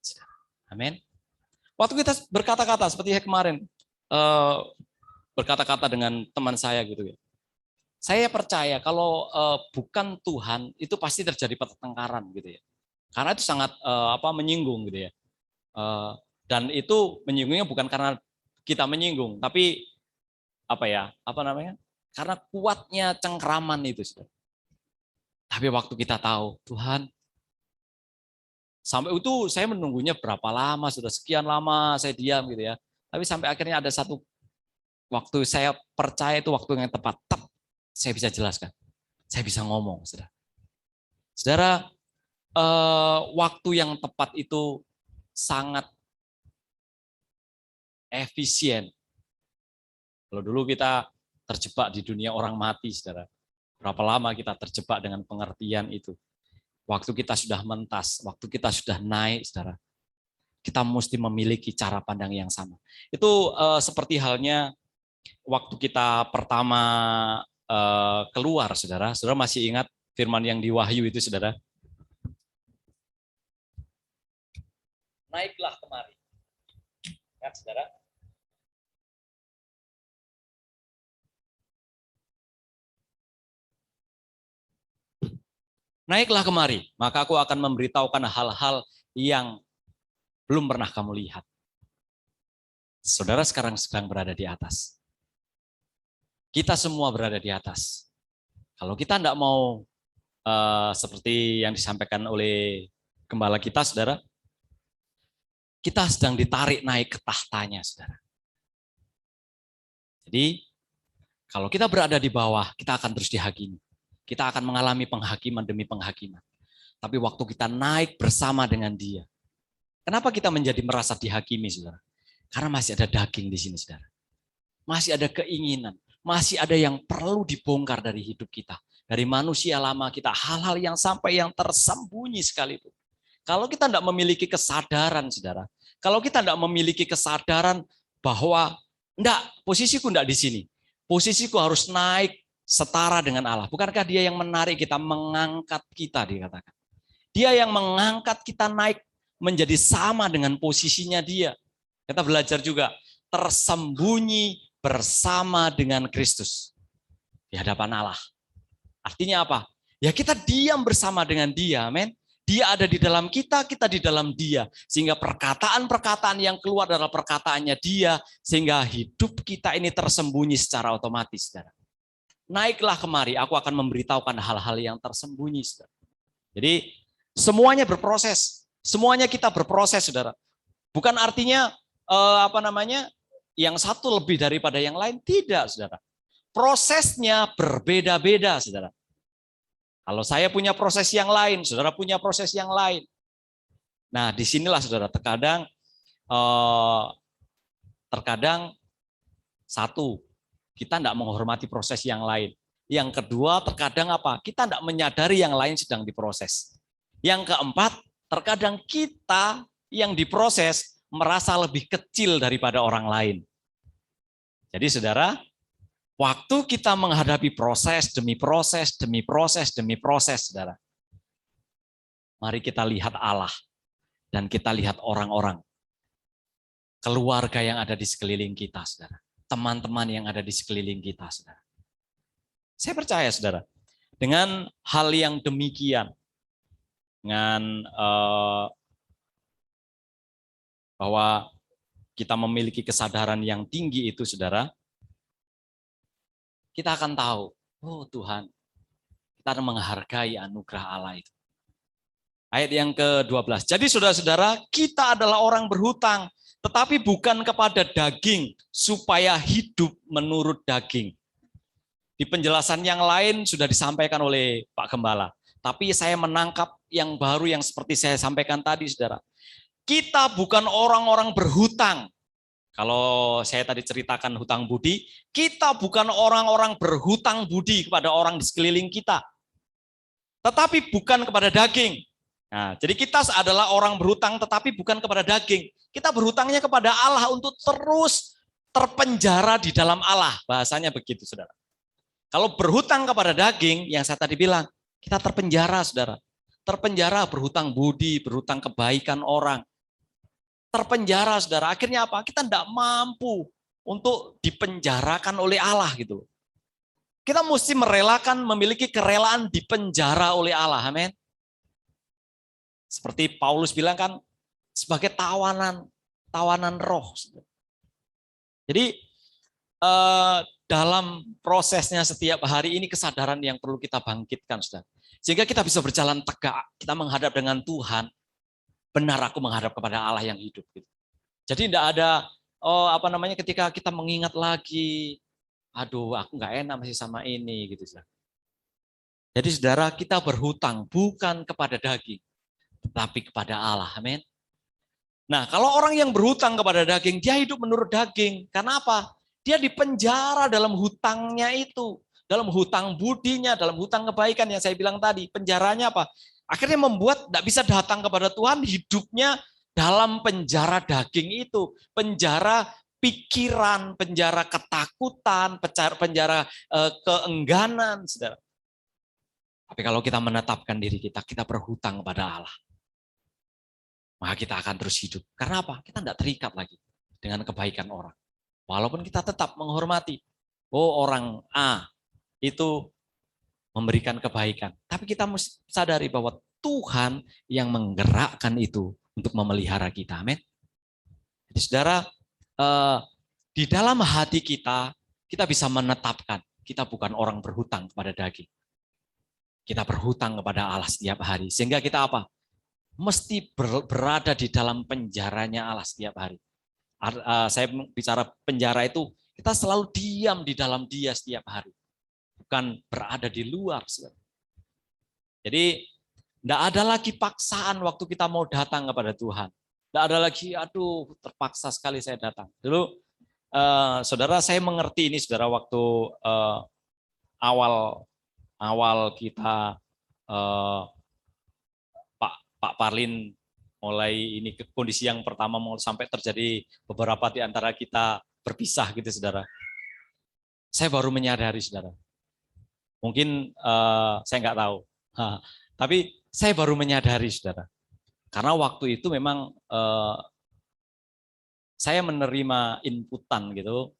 Amin. Waktu kita berkata-kata seperti kemarin, berkata-kata dengan teman saya gitu ya. Saya percaya kalau bukan Tuhan itu pasti terjadi pertengkaran gitu ya. Karena itu sangat menyinggung gitu ya. Dan itu menyinggungnya bukan karena kita menyinggung, tapi karena kuatnya cengkraman itu. Tapi waktu kita tahu Tuhan, sampai itu saya menunggunya berapa lama, sudah sekian lama saya diam gitu ya. Tapi sampai akhirnya ada satu waktu saya percaya itu waktu yang tepat, saya bisa jelaskan, saya bisa ngomong, saudara. Saudara, waktu yang tepat itu sangat efisien. Kalau dulu kita terjebak di dunia orang mati, saudara, berapa lama kita terjebak dengan pengertian itu. Waktu kita sudah mentas, waktu kita sudah naik, saudara, kita mesti memiliki cara pandang yang sama. Itu seperti halnya waktu kita pertama keluar, saudara. Saudara masih ingat firman yang di Wahyu itu, saudara? Naiklah kemari. Ingat, saudara? Naiklah kemari, maka aku akan memberitahukan hal-hal yang belum pernah kamu lihat. Saudara sekarang sedang berada di atas. Kita semua berada di atas. Kalau kita tidak mau seperti yang disampaikan oleh gembala kita, saudara, kita sedang ditarik naik ke tahtanya, saudara. Jadi, kalau kita berada di bawah, kita akan terus dihakimi. Kita akan mengalami penghakiman demi penghakiman. Tapi waktu kita naik bersama dengan Dia, kenapa kita menjadi merasa dihakimi, saudara? Karena masih ada daging di sini, saudara. masih ada keinginan, masih ada yang perlu dibongkar dari hidup kita, dari manusia lama kita, hal-hal yang sampai yang tersembunyi sekalipun. Kalau kita tidak memiliki kesadaran, saudara, kalau kita tidak memiliki kesadaran bahwa enggak, posisiku enggak di sini, posisiku harus naik setara dengan Allah. Bukankah dia yang menarik kita, mengangkat kita, dikatakan. Dia yang mengangkat kita naik menjadi sama dengan posisinya dia. Kita belajar juga, tersembunyi bersama dengan Kristus di hadapan Allah. Artinya apa? Ya kita diam bersama dengan dia, amin. Dia ada di dalam kita, kita di dalam dia. Sehingga perkataan-perkataan yang keluar adalah perkataannya dia, sehingga hidup kita ini tersembunyi secara otomatis, saudara. Naiklah kemari, aku akan memberitahukan hal-hal yang tersembunyi, saudara. Jadi semuanya berproses, semuanya kita berproses, saudara. Bukan artinya yang satu lebih daripada yang lain, tidak, saudara. Prosesnya berbeda-beda, saudara. Kalau saya punya proses yang lain, saudara punya proses yang lain. Nah, disinilah, saudara, terkadang satu, kita tidak menghormati proses yang lain. Yang kedua, terkadang apa? Kita tidak menyadari yang lain sedang diproses. Yang keempat, terkadang kita yang diproses merasa lebih kecil daripada orang lain. Jadi, saudara, waktu kita menghadapi proses demi proses, demi proses, demi proses, saudara, mari kita lihat Allah dan kita lihat orang-orang, keluarga yang ada di sekeliling kita, saudara, teman-teman yang ada di sekeliling kita, saudara. Saya percaya, saudara, dengan hal yang demikian, dengan bahwa kita memiliki kesadaran yang tinggi itu, saudara, kita akan tahu, oh Tuhan, kita akan menghargai anugerah Allah itu. Ayat yang ke-12. Jadi saudara-saudara, kita adalah orang berhutang, tetapi bukan kepada daging, supaya hidup menurut daging. Di penjelasan yang lain sudah disampaikan oleh Pak Gembala. Tapi saya menangkap yang baru yang seperti saya sampaikan tadi, saudara. Kita bukan orang-orang berhutang. Kalau saya tadi ceritakan hutang budi, kita bukan orang-orang berhutang budi kepada orang di sekeliling kita. Tetapi bukan kepada daging. Nah, jadi kita adalah orang berhutang tetapi bukan kepada daging. Kita berhutangnya kepada Allah untuk terus terpenjara di dalam Allah. Bahasanya begitu, saudara. Kalau berhutang kepada daging, yang saya tadi bilang, kita terpenjara, saudara. Terpenjara berhutang budi, berhutang kebaikan orang. Terpenjara, saudara. Akhirnya apa? Kita tidak mampu untuk dipenjarakan oleh Allah gitu. Kita mesti merelakan, memiliki kerelaan dipenjara oleh Allah. Amin. Seperti Paulus bilang kan, sebagai tawanan roh. Jadi dalam prosesnya setiap hari ini kesadaran yang perlu kita bangkitkan, saudara. Sehingga kita bisa berjalan tegak, kita menghadap dengan Tuhan. Benar aku menghadap kepada Allah yang hidup. Jadi tidak ada ketika kita mengingat lagi, aduh aku nggak enak masih sama ini gitu. Jadi saudara, kita berhutang bukan kepada daging, tetapi kepada Allah. Amin. Nah, kalau orang yang berhutang kepada daging, dia hidup menurut daging. Karena apa? Dia dipenjara dalam hutangnya itu, dalam hutang budinya, dalam hutang kebaikan yang saya bilang tadi. Penjaranya apa? Akhirnya membuat tidak bisa datang kepada Tuhan, hidupnya dalam penjara daging itu, penjara pikiran, penjara ketakutan, penjara keengganan, saudara. Tapi kalau kita menetapkan diri kita, kita berhutang kepada Allah, maka kita akan terus hidup. Karena apa? Kita tidak terikat lagi dengan kebaikan orang. Walaupun kita tetap menghormati, orang A itu memberikan kebaikan. Tapi kita mesti sadari bahwa Tuhan yang menggerakkan itu untuk memelihara kita. Amin. Jadi saudara, di dalam hati kita bisa menetapkan, kita bukan orang berhutang kepada daging. Kita berhutang kepada Allah setiap hari. Sehingga kita apa? Mesti berada di dalam penjaranya Allah setiap hari. Saya bicara penjara itu, kita selalu diam di dalam Dia setiap hari. Bukan berada di luar. Jadi tidak ada lagi paksaan waktu kita mau datang kepada Tuhan. Tidak ada lagi, aduh terpaksa sekali saya datang. Dulu saudara, saya mengerti ini, saudara, waktu awal kita Pak Parlin mulai ini kondisi yang pertama mau sampai terjadi beberapa di antara kita berpisah gitu, saudara. Saya baru menyadari, saudara. Mungkin saya nggak tahu, tapi saya baru menyadari, saudara. Karena waktu itu memang saya menerima inputan gitu,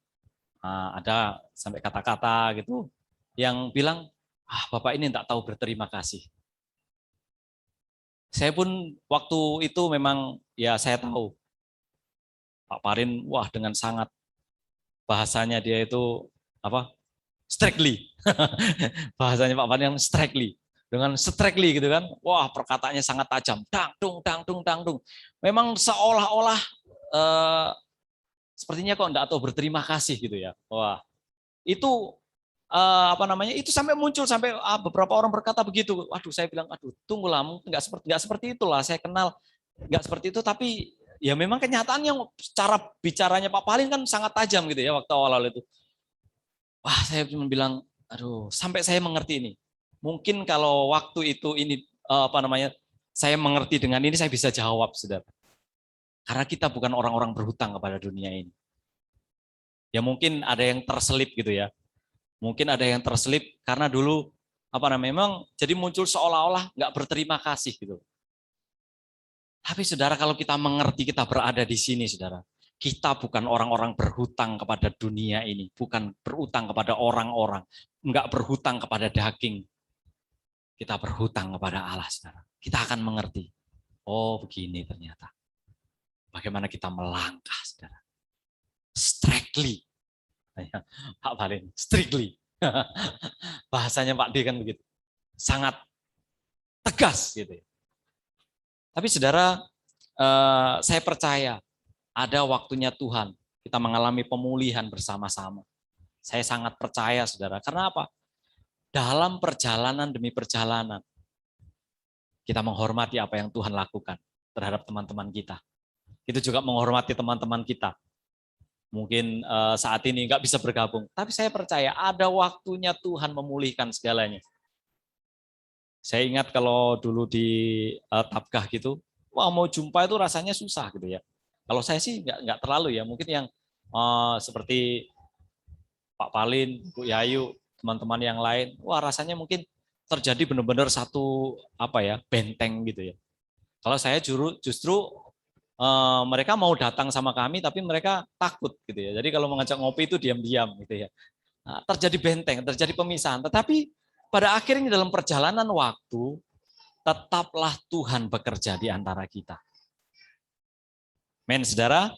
ada sampai kata-kata gitu yang bilang, Bapak ini enggak tahu berterima kasih. Saya pun waktu itu memang ya saya tahu Pak Parin, wah dengan sangat bahasanya dia itu apa? Strictly. Bahasanya Pak Parin yang strictly. Dengan strictly gitu kan. Wah, perkataannya sangat tajam. Dang dung dang dung dang dung. Memang seolah-olah sepertinya kok enggak tahu berterima kasih gitu ya. Wah. Itu itu sampai muncul sampai beberapa orang berkata begitu. Waduh, saya bilang, aduh, tunggulah, nggak seperti itulah. Saya kenal nggak seperti itu, tapi ya memang kenyataannya cara bicaranya Pak Palin kan sangat tajam gitu ya waktu awal-awal itu. Wah, saya cuma bilang, aduh, sampai saya mengerti ini. Mungkin kalau waktu itu ini saya mengerti dengan ini, saya bisa jawab, saudara. Karena kita bukan orang-orang berhutang kepada dunia ini. Ya mungkin ada yang terselip gitu ya. Mungkin ada yang terselip karena dulu memang jadi muncul seolah-olah nggak berterima kasih gitu. Tapi saudara, kalau kita mengerti kita berada di sini, saudara, kita bukan orang-orang berhutang kepada dunia ini, bukan berhutang kepada orang-orang, nggak berhutang kepada daging. Kita berhutang kepada Allah, saudara. Kita akan mengerti. Oh, begini ternyata. Bagaimana kita melangkah, saudara. Strictly. Pak Balin, strictly. Bahasanya Pak D kan begitu. Sangat tegas gitu. Tapi saudara, saya percaya ada waktunya Tuhan kita mengalami pemulihan bersama-sama. Saya sangat percaya, saudara. Karena apa? Dalam perjalanan demi perjalanan, kita menghormati apa yang Tuhan lakukan terhadap teman-teman kita. Itu juga menghormati teman-teman kita. Mungkin saat ini nggak bisa bergabung, tapi saya percaya ada waktunya Tuhan memulihkan segalanya. Saya ingat kalau dulu di Tabgah gitu, wah mau jumpa itu rasanya susah gitu ya. Kalau saya sih nggak terlalu ya, mungkin yang seperti Pak Palin, Bu Yayu, teman-teman yang lain, wah rasanya mungkin terjadi benar-benar satu benteng gitu ya. Kalau saya justru mereka mau datang sama kami, tapi mereka takut gitu ya. Jadi kalau mengajak ngopi itu diam-diam gitu ya. Nah, terjadi benteng, terjadi pemisahan. Tetapi pada akhirnya dalam perjalanan waktu, tetaplah Tuhan bekerja di antara kita. Men, saudara.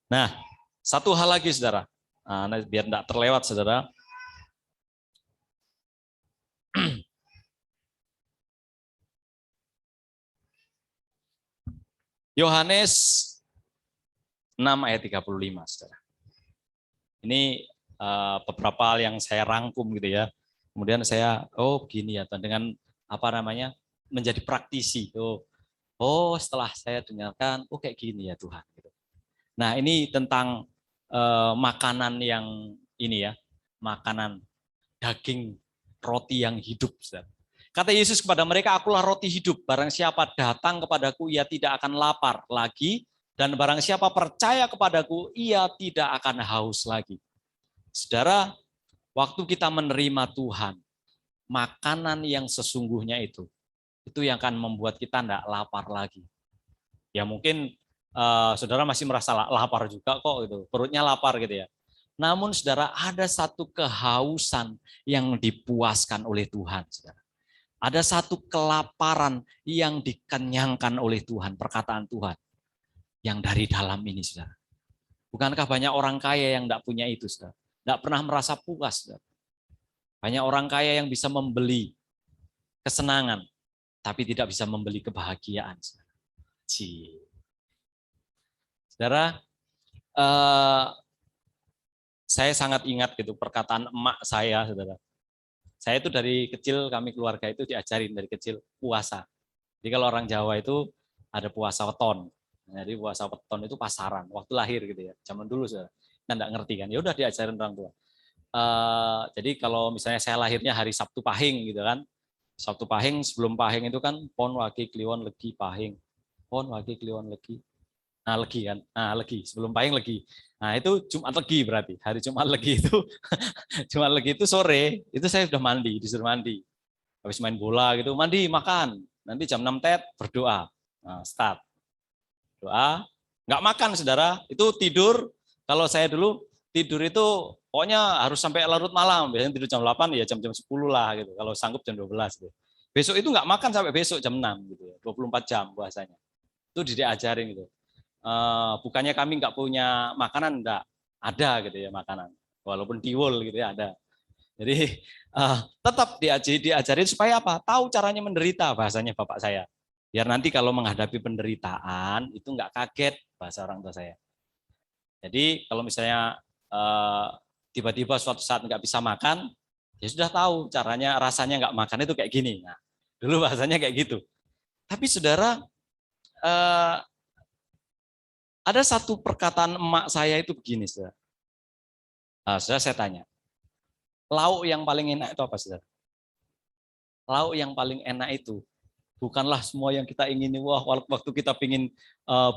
Nah, satu hal lagi, saudara. Nah, biar tidak terlewat, saudara. Yohanes 6 ayat 35, saudara. Ini beberapa hal yang saya rangkum gitu ya. Kemudian saya, begini ya, dengan menjadi praktisi. Setelah saya dengarkan, kayak gini ya Tuhan. Nah, ini tentang makanan yang ini ya, makanan daging roti yang hidup, saudara. Kata Yesus kepada mereka, akulah roti hidup. Barang siapa datang kepadaku, ia tidak akan lapar lagi. Dan barang siapa percaya kepadaku, ia tidak akan haus lagi. Saudara, waktu kita menerima Tuhan, makanan yang sesungguhnya itu yang akan membuat kita tidak lapar lagi. Ya mungkin saudara masih merasa lapar juga kok, gitu. Perutnya lapar gitu ya. Namun saudara, ada satu kehausan yang dipuaskan oleh Tuhan, saudara. Ada satu kelaparan yang dikenyangkan oleh Tuhan, perkataan Tuhan, yang dari dalam ini, saudara. Bukankah banyak orang kaya yang tidak punya itu, saudara? Tidak pernah merasa puas, saudara. Banyak orang kaya yang bisa membeli kesenangan, tapi tidak bisa membeli kebahagiaan, saudara. Saudara, saya sangat ingat gitu perkataan emak saya, saudara. Saya itu dari kecil, kami keluarga itu diajarin dari kecil puasa. Jadi kalau orang Jawa itu ada puasa weton. Jadi puasa weton itu pasaran, waktu lahir gitu ya, zaman dulu, saudara. kan nggak ngerti kan. Ya udah diajarin orang tua. Jadi kalau misalnya saya lahirnya hari Sabtu Pahing gitu kan, Sabtu Pahing, sebelum Pahing itu kan Pon Wage Kliwon Legi Pahing, Pon Wage Kliwon Legi, nah Legi kan, nah Legi sebelum Pahing Legi, nah itu Jumat Legi berarti hari Jumat Legi itu Jumat Legi itu sore itu saya sudah mandi, disuruh mandi, habis main bola gitu mandi makan, nanti jam 6 tet berdoa, nah, start doa, nggak makan saudara, itu tidur. Kalau saya dulu tidur itu pokoknya harus sampai larut malam, biasanya tidur jam 8 ya jam 10 lah gitu. Kalau sanggup jam 12 gitu. Besok itu nggak makan sampai besok jam 6 gitu ya. 24 jam puasanya. Itu diajarin gitu. Bukannya kami nggak punya makanan, enggak. Ada gitu ya makanan. Walaupun tiwul gitu ya ada. Jadi tetap diajarin supaya apa? Tahu caranya menderita, bahasanya bapak saya. Biar nanti kalau menghadapi penderitaan itu nggak kaget, bahasa orang tua saya. Jadi kalau misalnya tiba-tiba suatu saat nggak bisa makan, ya sudah tahu caranya, rasanya nggak makan itu kayak gini. Nah, dulu bahasanya kayak gitu. Tapi saudara, ada satu perkataan emak saya itu begini, saudara. Saudara saya tanya, lauk yang paling enak itu apa, saudara? Lauk yang paling enak itu bukanlah semua yang kita ingini. Wah, waktu kita pingin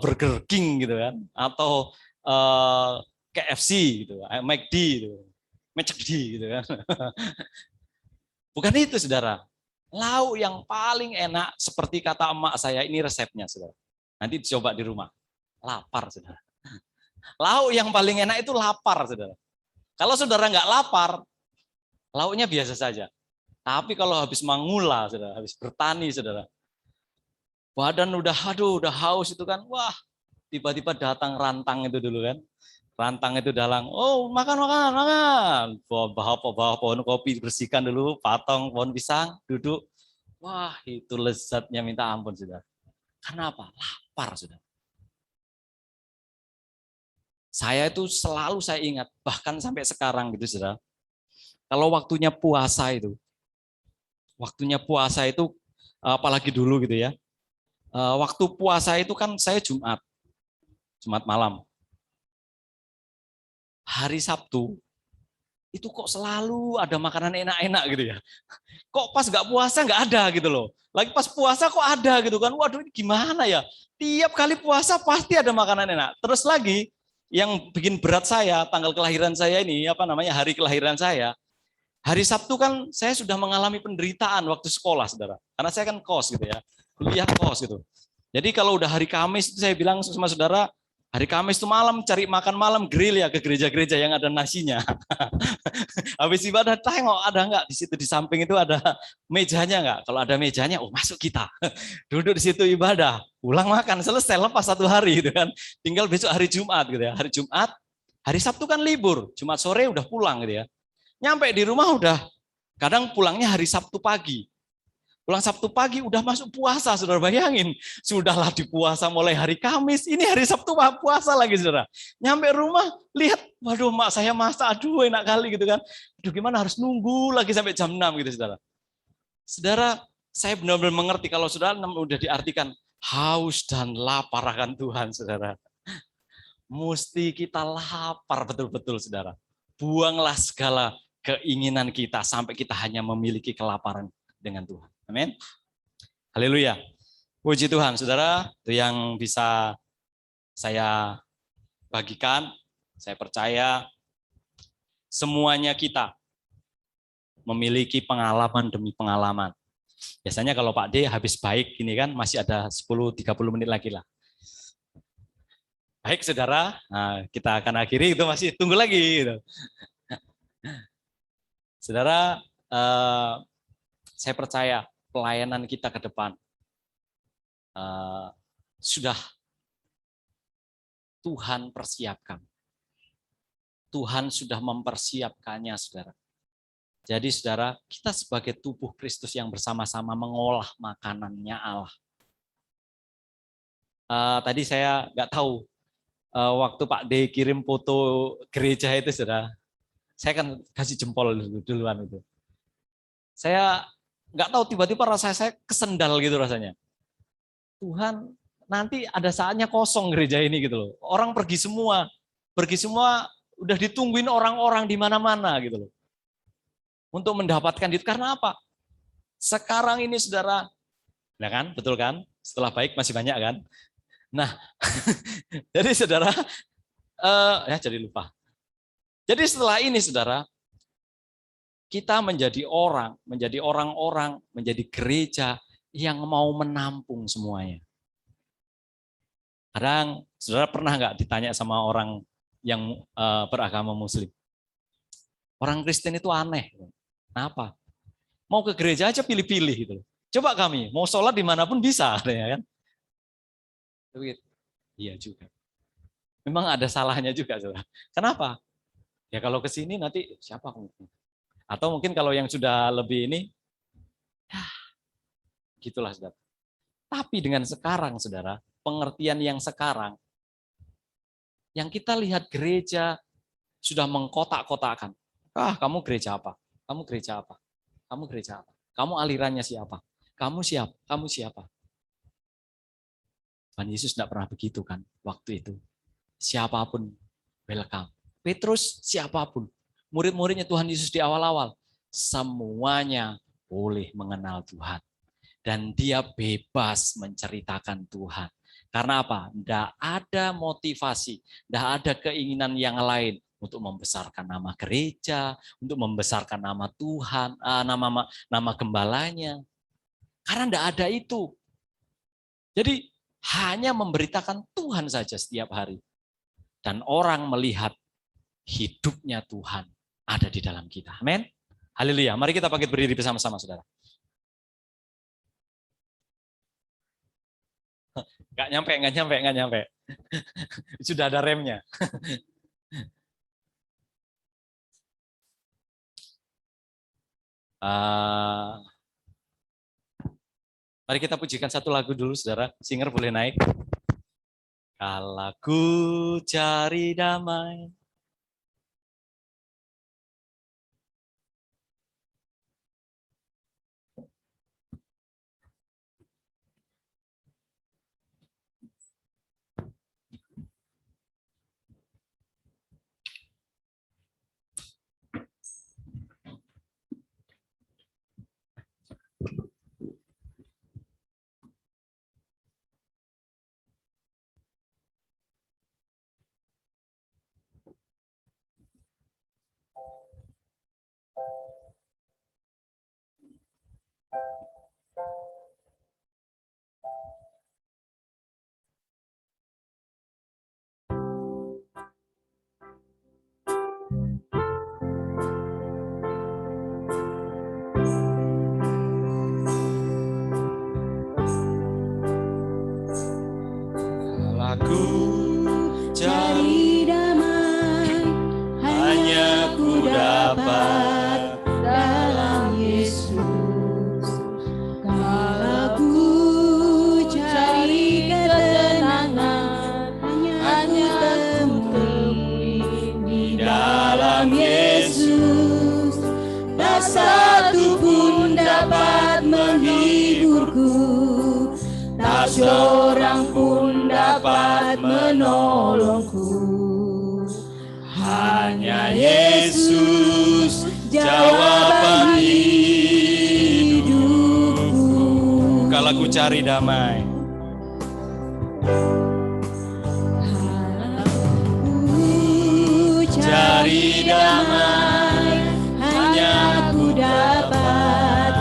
Burger King gitu kan, atau KFC gitu, McD gitu, McD gitu kan. Bukan itu, saudara. Lauk yang paling enak seperti kata emak saya, ini resepnya, saudara. Nanti dicoba di rumah. Lapar, saudara. Lauk yang paling enak itu lapar, saudara. Kalau saudara nggak lapar, lauknya biasa saja. Tapi kalau habis mangula, saudara, habis bertani, saudara, badan udah haus itu kan, wah, tiba-tiba datang rantang itu dulu kan. Rantang itu dalang, oh makan. Bawa pohon kopi bersihkan dulu, patong pohon pisang, duduk. Wah, itu lezatnya minta ampun, saudara. Kenapa? Lapar, saudara. Saya itu selalu saya ingat, bahkan sampai sekarang gitu, saudara. Kalau waktunya puasa itu, apalagi dulu gitu ya. Waktu puasa itu kan saya Jumat malam. Hari Sabtu itu kok selalu ada makanan enak-enak gitu ya. Kok pas nggak puasa nggak ada gitu loh. Lagi pas puasa kok ada gitu kan. Waduh, ini gimana ya? Tiap kali puasa pasti ada makanan enak. Terus lagi yang bikin berat saya, tanggal kelahiran saya ini, hari kelahiran saya. Hari Sabtu kan saya sudah mengalami penderitaan waktu sekolah, saudara. Karena saya kan kos gitu ya. Kuliah kos gitu. Jadi kalau udah hari Kamis itu saya bilang sama saudara, hari Kamis itu malam cari makan malam, grill ya ke gereja-gereja yang ada nasinya. Habis ibadah tengok ada enggak di situ, di samping itu ada mejanya enggak? Kalau ada mejanya, oh masuk kita. Duduk di situ ibadah, pulang makan, selesai, lepas satu hari gitu kan. Tinggal besok hari Jumat gitu ya. Hari Jumat, hari Sabtu kan libur, Jumat sore udah pulang gitu ya. Nyampe di rumah udah kadang pulangnya hari Sabtu pagi. Pulang Sabtu pagi udah masuk puasa, saudara, bayangin. Sudahlah dipuasa mulai hari Kamis, ini hari Sabtu puasa lagi, saudara. Nyampe rumah, lihat, waduh mak saya masak, aduh enak kali gitu kan. Aduh gimana harus nunggu lagi sampai jam 6 gitu, saudara. Saudara, saya benar-benar mengerti kalau saudara udah diartikan haus dan lapar akan Tuhan, saudara. Mesti kita lapar betul-betul, saudara. Buanglah segala keinginan kita sampai kita hanya memiliki kelaparan dengan Tuhan. Amin. Haleluya. Puji Tuhan, saudara. Itu yang bisa saya bagikan. Saya percaya semuanya kita memiliki pengalaman demi pengalaman. Biasanya kalau Pak D habis baik ini kan masih ada 10-30 menit lagi lah. Baik, saudara. Nah, kita akan akhiri, itu masih tunggu lagi. Gitu. Saudara, saya percaya pelayanan kita ke depan sudah Tuhan persiapkan. Tuhan sudah mempersiapkannya, saudara. Jadi, saudara, kita sebagai tubuh Kristus yang bersama-sama mengolah makanannya Allah. Tadi saya nggak tahu, waktu Pak D kirim foto gereja itu, saudara, saya kan kasih jempol duluan itu. Saya nggak tahu, tiba-tiba rasa saya kesendal gitu rasanya. Tuhan, nanti ada saatnya kosong gereja ini gitu loh. Orang pergi semua Udah ditungguin orang-orang di mana-mana gitu loh. Untuk mendapatkan itu. Karena apa? Sekarang ini saudara, nah kan, betul kan? Setelah baik masih banyak kan? Nah, jadi saudara, jadi lupa. Jadi setelah ini saudara, kita menjadi orang-orang, menjadi gereja yang mau menampung semuanya. Kadang, saudara pernah nggak ditanya sama orang yang beragama Muslim? Orang Kristen itu aneh. Kenapa? Mau ke gereja aja pilih-pilih gitu. Coba kami, mau sholat dimanapun bisa, ya kan? Iya juga. Memang ada salahnya juga, saudara. Kenapa? Ya kalau ke sini nanti siapa kamu? Atau mungkin kalau yang sudah lebih ini, ya gitulah saudara. Tapi dengan sekarang saudara, pengertian yang sekarang, yang kita lihat gereja sudah mengkotak-kotakan. Kamu gereja apa? Kamu gereja apa? Kamu gereja apa? Kamu alirannya siapa? Kamu siapa? Kamu siapa? Tuhan Yesus tidak pernah begitu kan waktu itu. Siapapun welcome. Petrus siapapun. Murid-muridnya Tuhan Yesus di awal-awal. Semuanya boleh mengenal Tuhan. Dan dia bebas menceritakan Tuhan. Karena apa? Tidak ada motivasi, tidak ada keinginan yang lain untuk membesarkan nama gereja, untuk membesarkan nama Tuhan, nama gembalanya. Karena tidak ada itu. Jadi hanya memberitakan Tuhan saja setiap hari. Dan orang melihat hidupnya Tuhan ada di dalam kita. Amin. Haleluya. Mari kita bangkit berdiri bersama-sama, saudara. Nggak nyampe. Sudah ada remnya. Mari kita pujikan satu lagu dulu, saudara. Singer boleh naik. Kala ku cari damai. Cari damai, hanya ku dapat dalam Yesus. Kalau ku cari ketenangan, hanya temui di dalam Yesus. Tak satu pun dapat menghiburku, tak seorang pun dapat menolongku. Hanya Yesus jawaban hidupku. Kalau ku cari damai. Ku cari damai, hanya ku dapat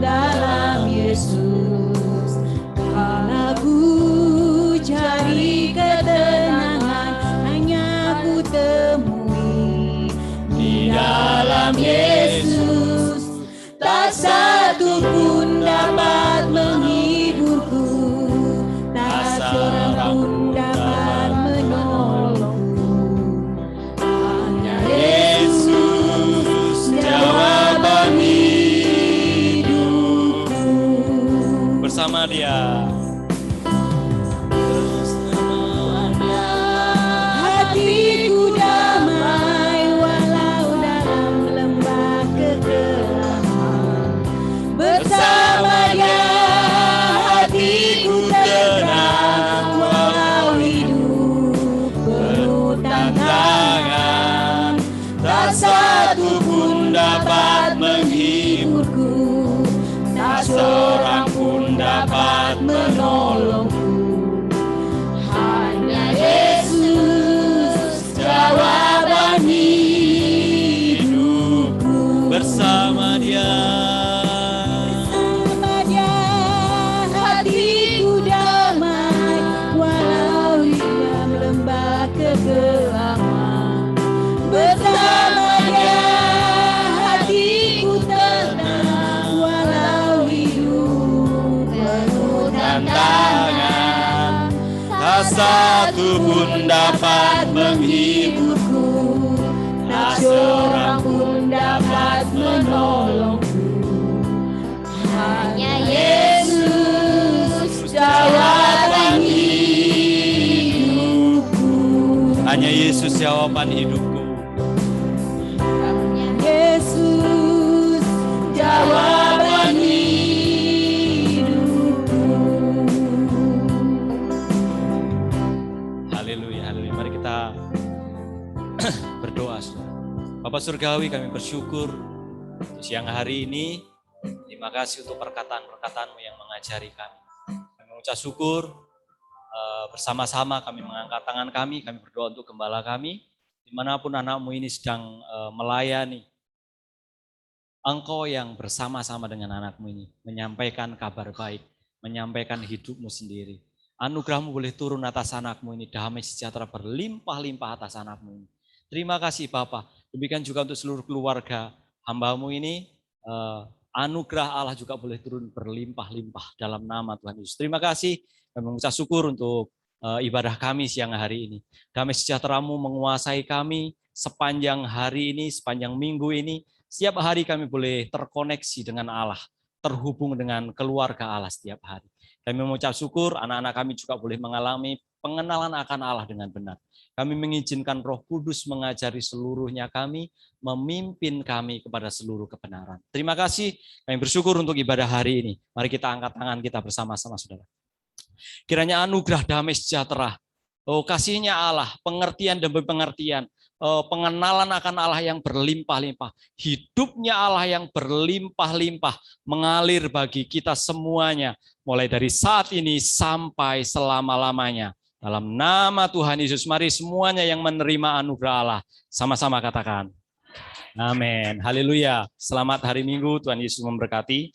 dalam Yesus. Kalau ku cari ketenangan, hanya ku temui di dalam Yesus. Tak satu pun dapat menghiburku, tak seorang pun dapat menolongku. Hanya Yesus satu pun dapat menghiburku, tak seorang pun dapat menolongku. Hanya Yesus jawaban hidupku. hanya Yesus jawaban hidupku. Hanya Yesus jawaban hidupku. Haleluya, haleluya. Mari kita berdoa, saudara. Bapak Surgawi, kami bersyukur untuk siang hari ini. Terima kasih untuk perkataan-perkataan-Mu yang mengajari kami. Kami mengucap syukur, bersama-sama kami mengangkat tangan kami berdoa untuk gembala kami, dimanapun anak-Mu ini sedang melayani. Engkau yang bersama-sama dengan anak-Mu ini, menyampaikan kabar baik, menyampaikan hidup-Mu sendiri. Anugerah-Mu boleh turun atas anak-Mu ini, damai sejahtera berlimpah-limpah atas anak-Mu ini. Terima kasih Bapa. Demikian juga untuk seluruh keluarga hamba-Mu ini, anugerah Allah juga boleh turun berlimpah-limpah dalam nama Tuhan Yesus. Terima kasih, kami mengucap syukur untuk ibadah kami siang hari ini. Damai sejahtera-Mu menguasai kami sepanjang hari ini, sepanjang minggu ini. Setiap hari kami boleh terkoneksi dengan Allah, terhubung dengan keluarga Allah setiap hari. Kami mengucap syukur, anak-anak kami juga boleh mengalami pengenalan akan Allah dengan benar. Kami mengizinkan Roh Kudus mengajari seluruhnya kami, memimpin kami kepada seluruh kebenaran. Terima kasih, kami bersyukur untuk ibadah hari ini. Mari kita angkat tangan kita bersama-sama, saudara. Kiranya anugerah damai sejahtera, kasihnya Allah, pengertian demi pengertian, pengenalan akan Allah yang berlimpah-limpah, hidupnya Allah yang berlimpah-limpah, mengalir bagi kita semuanya, mulai dari saat ini sampai selama-lamanya. Dalam nama Tuhan Yesus, mari semuanya yang menerima anugerah Allah, sama-sama katakan, amin. Haleluya. Selamat hari Minggu, Tuhan Yesus memberkati.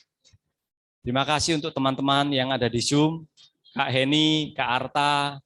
Terima kasih untuk teman-teman yang ada di Zoom, Kak Heni, Kak Arta,